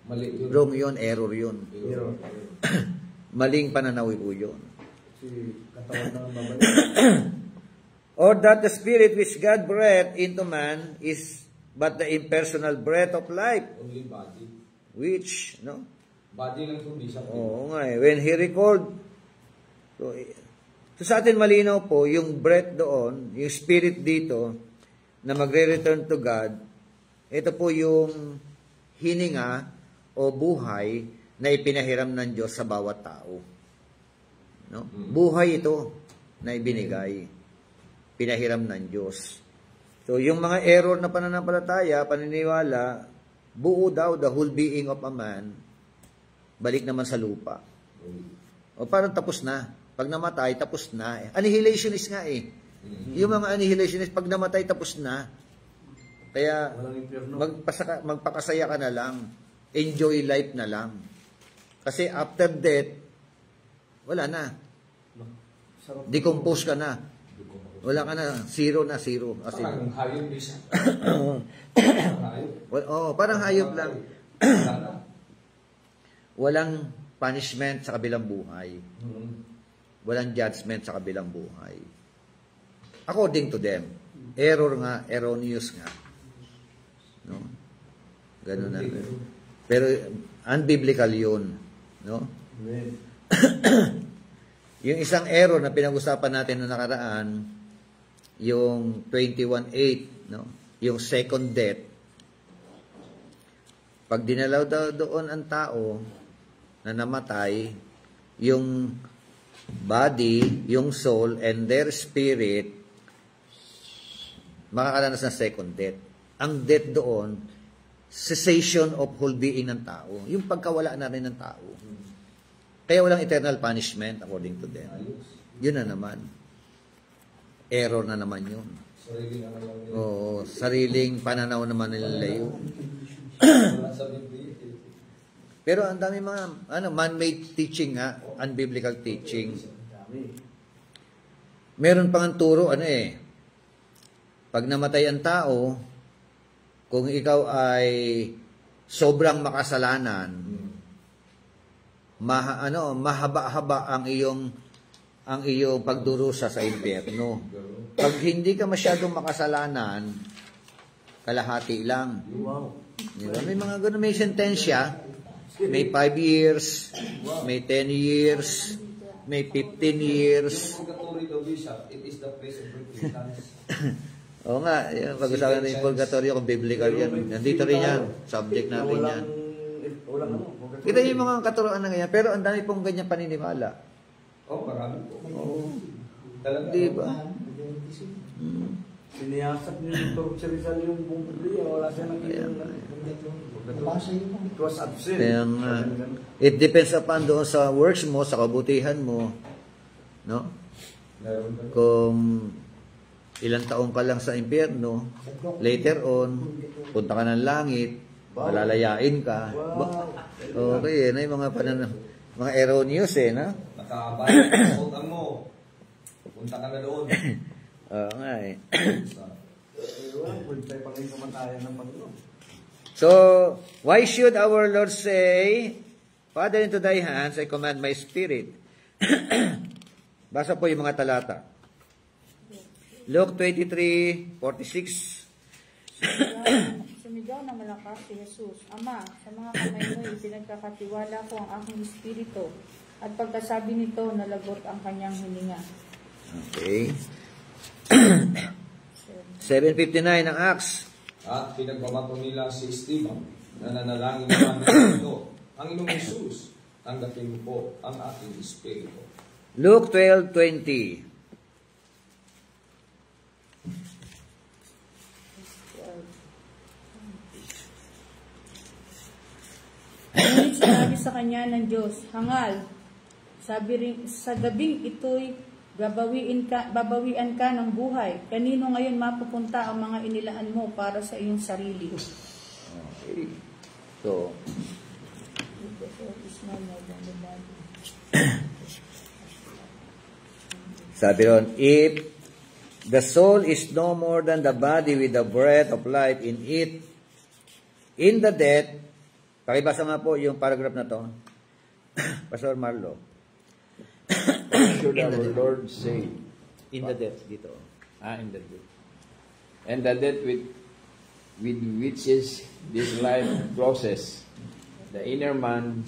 Mali yun. Wrong yun, error yun. Maling pananaw yun. Or that the spirit which God breathed into man is but the impersonal breath of life. Only body. Which, no? Body lang ito, di siya. Oo nga eh. When he recalled, so sa atin malinaw po, yung breath doon, yung spirit dito, na magre-return to God, ito po yung hininga o buhay na ipinahiram ng Diyos sa bawat tao. No? Buhay ito na ibinigay, pinahiram ng Diyos. So yung mga error na pananampalataya, paniniwala, buo daw the whole being of a man, balik naman sa lupa. O parang tapos na. Pag namatay, tapos na. Annihilationist nga eh. Yung mga annihilationist, pag namatay, tapos na. Kaya magpakasaya ka na lang. Enjoy life na lang. Kasi after death, wala na. Decompose ka na. Wala ka na. Zero na, zero. Parang hayop isa. Parang hayop lang. Walang punishment sa kabilang buhay. Walang judgment sa kabilang buhay. According to them. Error nga, erroneous nga. No? Ganun na. Pero unbiblical yun. No? Yung isang error na pinag-usapan natin na nakaraan, yung 21:8, no? Yung second death. Pag dinalaw daw doon ang tao na namatay, yung body, yung soul, and their spirit, makakaranas ng second death. Ang death doon, cessation of whole being ng tao. Yung pagkawala na rin ng tao. Kaya walang eternal punishment according to them. Yun na naman. Error na naman yun. Oo, sariling pananaw naman nila yun. Pero ang dami mga man-made teaching nga, unbiblical teaching. Meron pang turo pag namatay ang tao, kung ikaw ay sobrang makasalanan, mahaba-haba ang iyong pagdurusa sa impyerno. Pag hindi ka masyadong makasalanan, kalahati lang. Diba? May mga ganun, may sentensya, may 5 years, may 10 years, may 15 years. Yung purgatory daw, Bishop, it is the place of repentance. Oo nga, yung pag-usapan natin yung purgatorio kung biblical yan. Nandito rin yan. Subject natin yan. Walang Kita niyo yung mga katuroan na ganyan, pero ang dami pong ganyan paninimala. Marami po. Oo. Talaga. Di ba? Siniyasap ni Dr. Rizal yung buong Biblia, wala siya nakikita. It was absent. Kaya nga, it depends upon doon sa works mo, sa kabutihan mo. No? Kung ilang taong ka lang sa impyerno, later on, punta ka ng langit, malalayain ka. Okay, na yung mga erroneous na? Nakabayad ang utang mo. Punta ka na doon. Oo nga So, why should our Lord say, Father, into thy hands I command my spirit? Basa po yung mga talata. Luke 23:46. Sumigaw na malakas si Jesus, Ama, sa mga kamay mo ipinagkakatiwala ko ang aking espiritu. At pagkasabi nito, nalagot ang kanyang hininga. Okay. 7:59 ang Acts. At pinagbabato nila si Esteban na nanalangin naman ng ito. Panginoong Jesus, tanggapin mo po ang aking espiritu. Luke 12:20. Ngunit sinabi sa kanya ng Diyos, Hangal, sabi rin, sa gabing ito'y babawian ka ng buhay. Kanino ngayon mapupunta ang mga inilaan mo para sa iyong sarili? Okay. So, sabi ron, if the soul is no more than the body with the breath of life in it, in the death, pakibasa nga po yung paragraph na to, Pastor Marlo. Should our Lord say, In the death, dito. in the death. And the death with which is this life process, the inner man,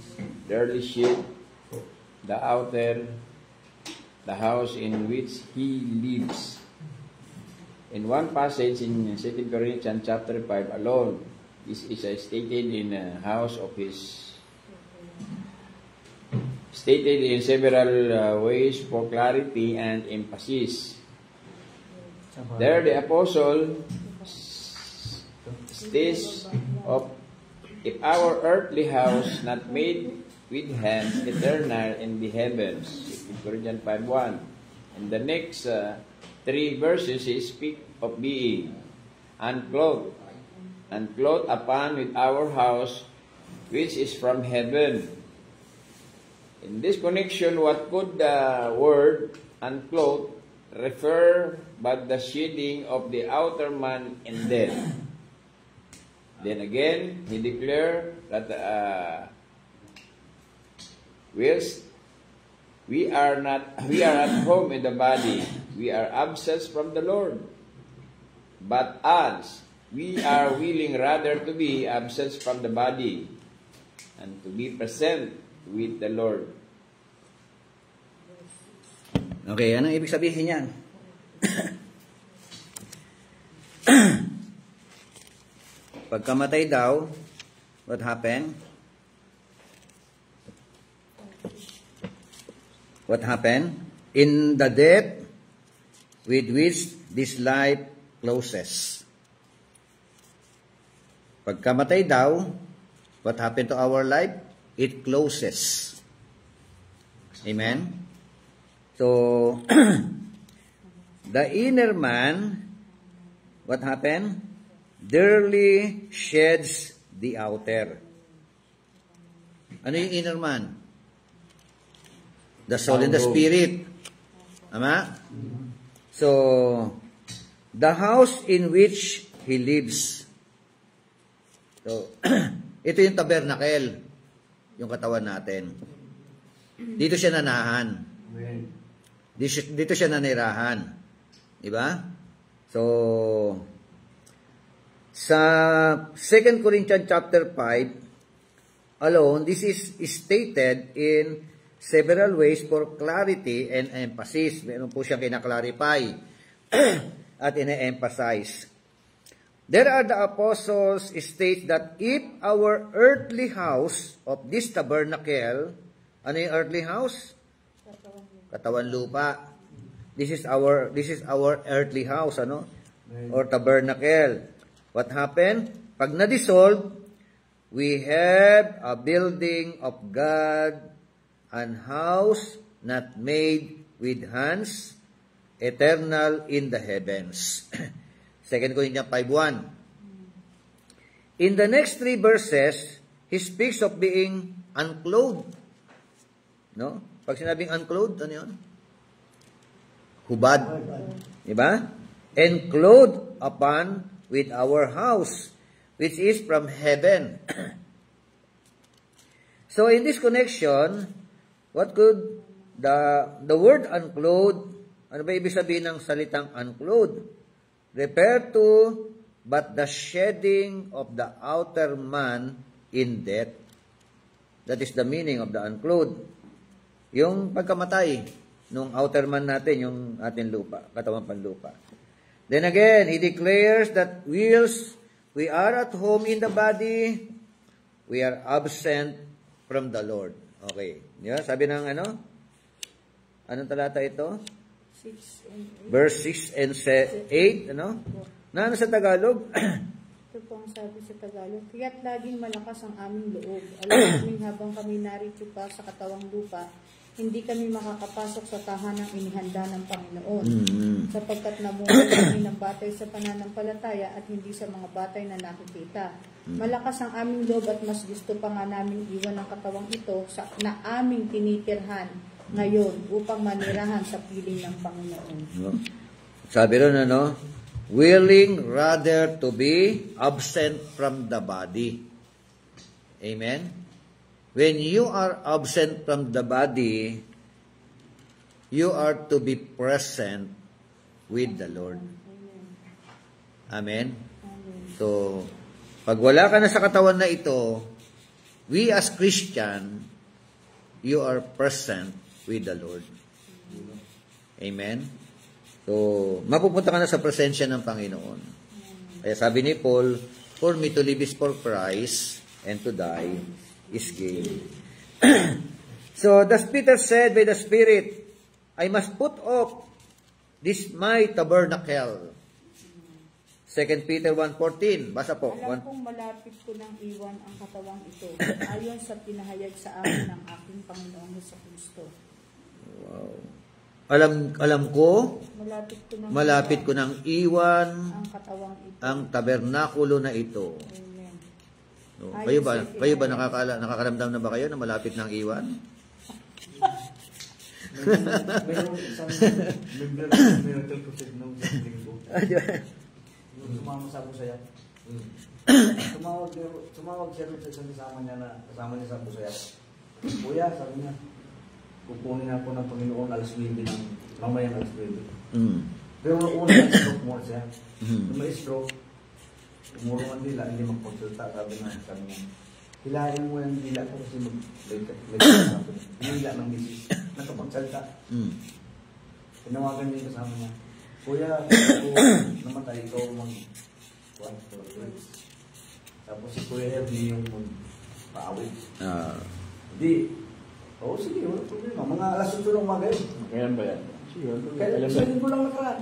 the earthly ship, the outer, the house in which he lives. In one passage in 2 Corinthians chapter 5 alone, this is stated in a house of his, stated in several ways for clarity and emphasis. There the apostle states of if our earthly house not made with hands eternal in the heavens, 2 Corinthians 5:1. And the next 3 verses he speak of being unclothed upon with our house which is from heaven. In this connection, what could the word unclothed refer but the shedding of the outer man in death? Then again, he declared that whilst we are at home in the body, we are absent from the Lord. But as we are willing rather to be absent from the body and to be present with the Lord. Okay, anong ibig sabihin yan? Pagkamatay daw, what happened? What happened? In the death with which this life closes. Pagkamatay daw, what happened to our life? It closes. Amen? So, the inner man, what happened? Dearly sheds the outer. Ano yung inner man? The soul and the spirit. Tama? So, the house in which he lives. So, ito yung tabernacle, yung katawan natin. Dito siya nanahan. Dito siya nanirahan. Diba? So, sa 2 Corinthians chapter 5 alone, this is stated in several ways for clarity and emphasis. Meron po siyang kinaklarify at ine-emphasize. There are the apostles state that if our earthly house of this tabernacle, ano yung earthly house? Katawan lupa. This is our earthly house, ano? Or tabernacle. What happened? Pag na-dissolve, we have a building of God, an house not made with hands, eternal in the heavens. 2 Corinthians 5:1. In the next 3 verses, he speaks of being unclothed. No? Pag sinabing unclothed, ano yun? Hubad. Diba? And clothed upon with our house, which is from heaven. So in this connection, what could the word unclothed, ano ba ibig sabihin ng salitang unclothed? Refer to but the shedding of the outer man in death. That is the meaning of the unclothed. Yung pagkamatay nung outer man natin, yung ating lupa, katawan panlupa. Then again, he declares that whilst we are at home in the body, we are absent from the Lord. Okay. Yeah, sabi ng ano? Anong talata ito? 6 and 8. Verse 6 and 8, ano? Na ano sa Tagalog? Ito po ang sabi sa Tagalog. Kaya't laging malakas ang aming loob. Alam namin habang kami narito pa sa katawang lupa, hindi kami makakapasok sa tahanang inihanda ng Panginoon. Sapagkat namuhay kami ng batay sa pananampalataya at hindi sa mga batay na nakikita. Malakas ang aming loob at mas gusto pa nga namin iwan ang katawang ito na aming tinitirhan ngayon upang manirahan sa piling ng Panginoon. Sabi ron, ano? Willing rather to be absent from the body. Amen? When you are absent from the body, you are to be present with the Lord. Amen? So, pag wala ka na sa katawan na ito, we as Christian, you are present with the Lord. Amen? So, mapupunta ka na sa presensya ng Panginoon. Kaya sabi ni Paul, for me to live is for Christ, and to die is gain. So, thus Peter said by the Spirit, I must put off this my tabernacle. 2 Peter 1:14. Basa po. Alam kong malapit ko nang iwan ang katawang ito, ayon sa pinahayag sa akin ng aking Panginoong Jesucristo. Wow. Alam ko, malapit ko nang iwan ang katawang ito, ang tabernakulo na ito. Amen. No, kayo ba nakakaramdam na ba kayo na malapit nang iwan? Mayroong isang miracle crusade nung isang linggo. Sumama sa Busaya. Tumawag siya sa isang kasama niya sa Busaya. Kuya, sabi niya, kukunin ako ng Panginoon alas 9 ng mamayang alas 9. Pero una na-stroke mo siya. Nung may stroke, umurungan nila, hindi magpagsalita. Sabi niya, hilahin mo yung dila ko kasi hila ng misis. Nakapagsalita. Tinawagan niya yung kasama niya. Kuya, ako namatay ito mag-1 for weeks. Tapos si Kuya Ernie yung mag-paawit. Hindi. Oo, sige, wala problema. Mga alas 8 ng umaga yun. Kailan ba yan? Kaya sa linggo lang nakaraan.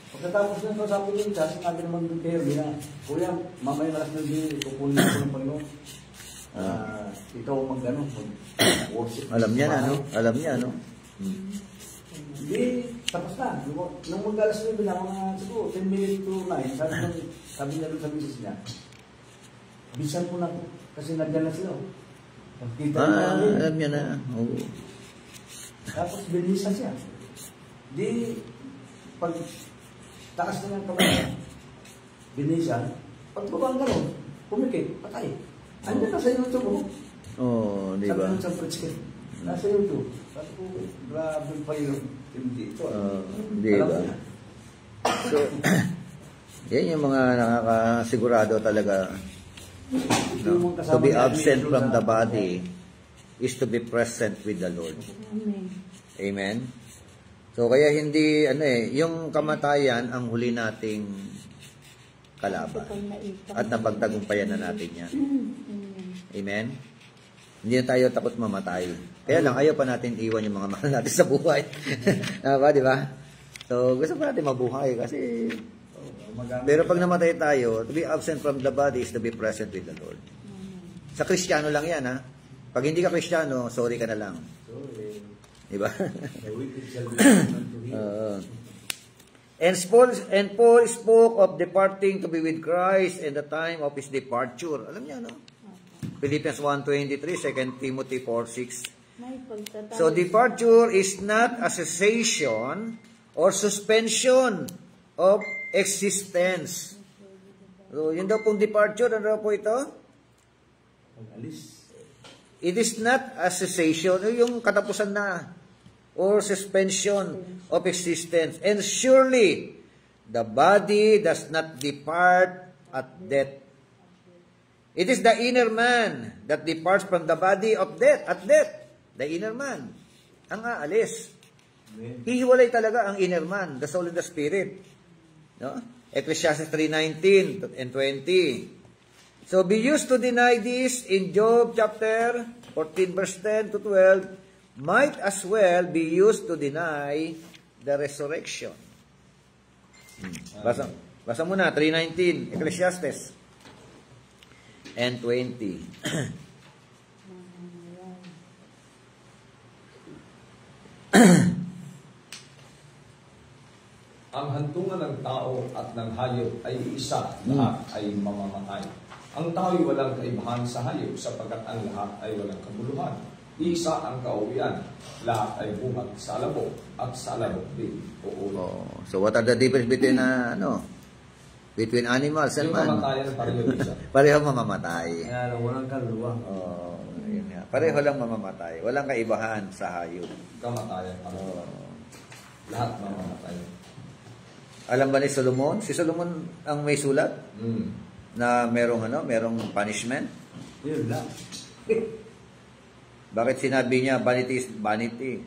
Pagkatapos nito, sabi niya, kasi sinabi naman ng Kuya Ernie na, Kuya, mamaya alas 9, kukunin ako ng Panginoon. Ikaw mag-worship. Alam niya na, no? Alam niya, no? Hindi, tapos na. Nung mag-alas 9 na, mga siguro, 10 minutes to 9, sabi niya doon sa misis niya, bisan po na po, kasi nandyan na sila. Alam niya na. Oh. Tapos binisa siya. Di, pag taas na ng kamay, binisa, pag babang gano'n, pumikit, patay. Andyan na sa YouTube mo. Oh, di ba? Sabi nun sa Pritzker, nasa YouTube. Sabi ko, grabe pa yun. Hindi ito. Di ba? So, yan yung mga nakakasigurado talaga. No? To be absent from the body is to be present with the Lord. Amen. Amen? So, kaya hindi, yung kamatayan ang huli nating kalaban. At napagtagumpayan na natin yan. Amen? Hindi na tayo takot mamatay. Kaya lang, ayaw pa natin iwan yung mga mahal natin sa buhay. Di ba? So, gusto pa natin mabuhay kasi... Pero pag namatay tayo, to be absent from the body is to be present with the Lord. Sa Kristiyano lang yan, ha? Pag hindi ka Kristiyano, sorry ka na lang. Diba? And Paul spoke of departing to be with Christ in the time of his departure. Alam niya, no? Philippians 1:23, 2 Timothy 4:6. So departure is not a cessation or suspension of existence. So, yun daw pong departure, ano daw po ito? It is not a cessation, yung katapusan na, or suspension of existence. And surely, the body does not depart at death. It is the inner man that departs from the body of death, at death. The inner man, ang aalis. Hihiwalay talaga ang inner man, the soul and the spirit. No? Ecclesiastes 3:19 and 20. So be used to deny this in Job chapter 14 verse 10 to 12, might as well be used to deny the resurrection. Basa mo na 3:19 Ecclesiastes and 20. Ang hantungan ng tao at ng hayop ay isa, lahat ay mamamatay. Ang tao'y walang kaibahan sa hayop sapagkat ang lahat ay walang kabuluhan. Isa ang kauwian, lahat ay buhat sa alabok at sa alabok din uuwi. So what are the difference between between animals and man? Yung mamatayan pareho isa. Pareho mamamatay. Kaya lang, walang kaluluwa. Yun nga. Pareho lang mamamatay. Walang kaibahan sa hayop. Kamatayan pareho. Lahat mamamatay. Alam ba ni Solomon? Si Solomon ang may sulat na merong punishment. Yun lang. Bakit sinabi niya vanity is vanity?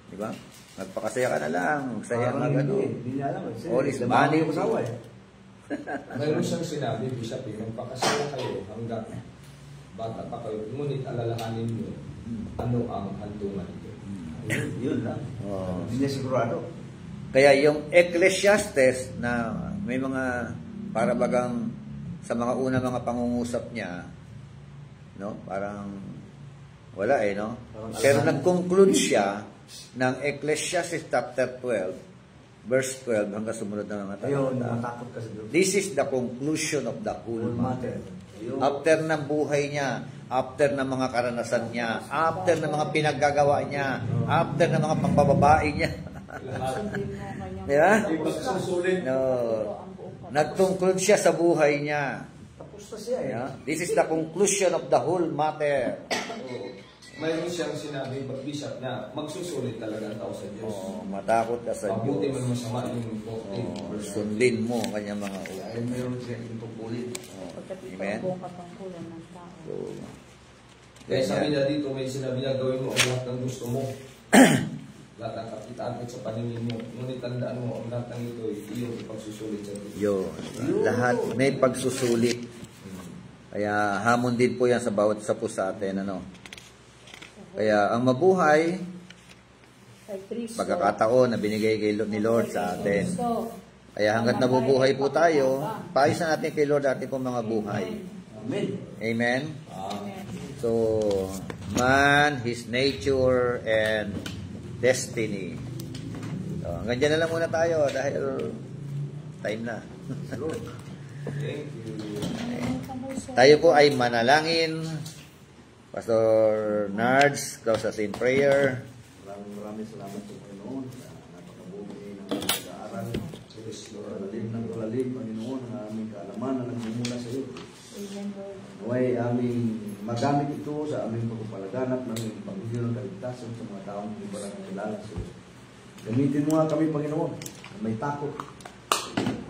Di ba? Magpakasaya ka na lang. Magsaya Parang mag hindi niya alam. All is Damani vanity. yung asawa Mayroon siyang sinabi, Bishop, magpakasaya kayo hanggang bata pa kayo. Ngunit alalahanin niyo ano ang hantungan nito. Yun lang. Hindi niya sigurado. Kaya yung Ecclesiastes na may mga para bagang sa mga mga pangungusap niya, no? Parang wala no? Pero nag-conclude siya ng Ecclesiastes chapter 12 verse 12 hanggang sumunod na mga Ayun, talata. natakot kasi doon. This is the conclusion of the whole matter. After ng buhay niya, after ng mga karanasan niya, after ng mga pinaggagawa niya, after ng mga pambababae niya. Di ba? No. Nag-conclude siya sa buhay niya. Tapos na siya Yeah? This is the conclusion of the whole matter. Mayroon siyang sinabi, Bishop, na magsusulit talaga ang tao sa Diyos. Matakot ka sa Mabuti Diyos. man masama yung Sundin mo ang kanyang mga utos. Ay, mayroon siya yung tungkulin. Amen. Buong katungkulan ng tao. So, Kaya sabi niya dito, may sinabi niya, gawin mo ang lahat ng gusto mo. Lahat ng kapitaan at sa paningin mo. Ngunit tandaan mo, ang lahat ng ito ay iyong ipagsusulit sa Diyos. lahat may pagsusulit. Kaya hamon din po yan sa bawat isa po sa atin. Kaya ang mabuhay, pagkakataon na binigay ni Lord sa atin. Kaya hanggat nabubuhay po tayo, paayos na natin kay Lord ating pong mga buhay. Amen. Amen? So, man, his nature, and destiny. So, hanggang dyan na lang muna tayo dahil time na. Thank you. Tayo po ay manalangin. Pastor Nards, close us in prayer. Maraming salamat sa Panginoon sa napakabuti ng pag-aaral. Kalalim, Panginoon, ang aming kaalaman na nagmumula sa iyo. Naway aming magamit ito sa aming pagpapalaganap ng Panginoon ng kaligtasan sa mga taong hindi ba nakakilala sa iyo. Gamitin mo nga kami, Panginoon, na may takot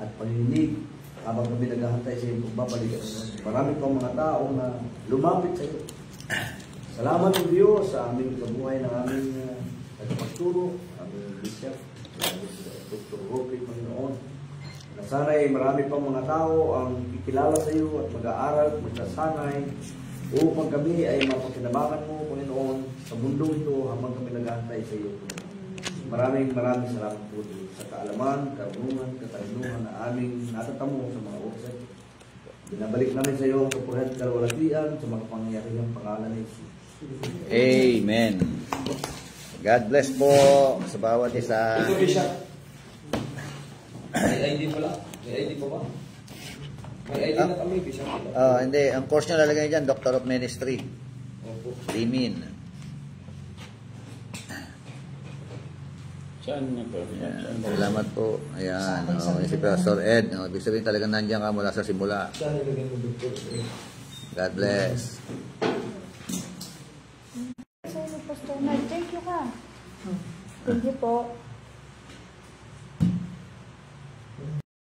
at panininig habang kami naghahantay sa iyong pagbabalik. Marami pang mga tao na lumapit sa iyo. Salamat po Diyos sa aming kabuhay ng aming nagpagturo, aming bishop, aming Dr. Roque, Panginoon. Na sana'y marami pang mga tao ang kikilala sa iyo at mag-aaral at magsasanay upang kami ay mapakinabangan mo, Panginoon, sa mundong ito habang kami nag-aantay sa iyo. Maraming salamat po Diyos sa kaalaman, karunungan, katalinuhan na aming natatamo sa mga oras. Binabalik namin sa iyo ang kapurihan at kalawalatian sa mga pangyayariang pangalan ni Jesus. Amen. God bless po sa bawat isa. Ito, Bishop. May ID pala. May ID pa ba? May ID na kami, Bishop. Hindi. Ang course nyo lalagay dyan, Doctor of Ministry. Opo. Limin. Saan na po? Ayan. Salamat po. Ayan. Si Pastor Ed. Ibig sabihin talaga nandiyan ka mula sa simula. Saan nilagay mo, Doctor? God bless. Pastor Nard, thank you ka. Thank you po.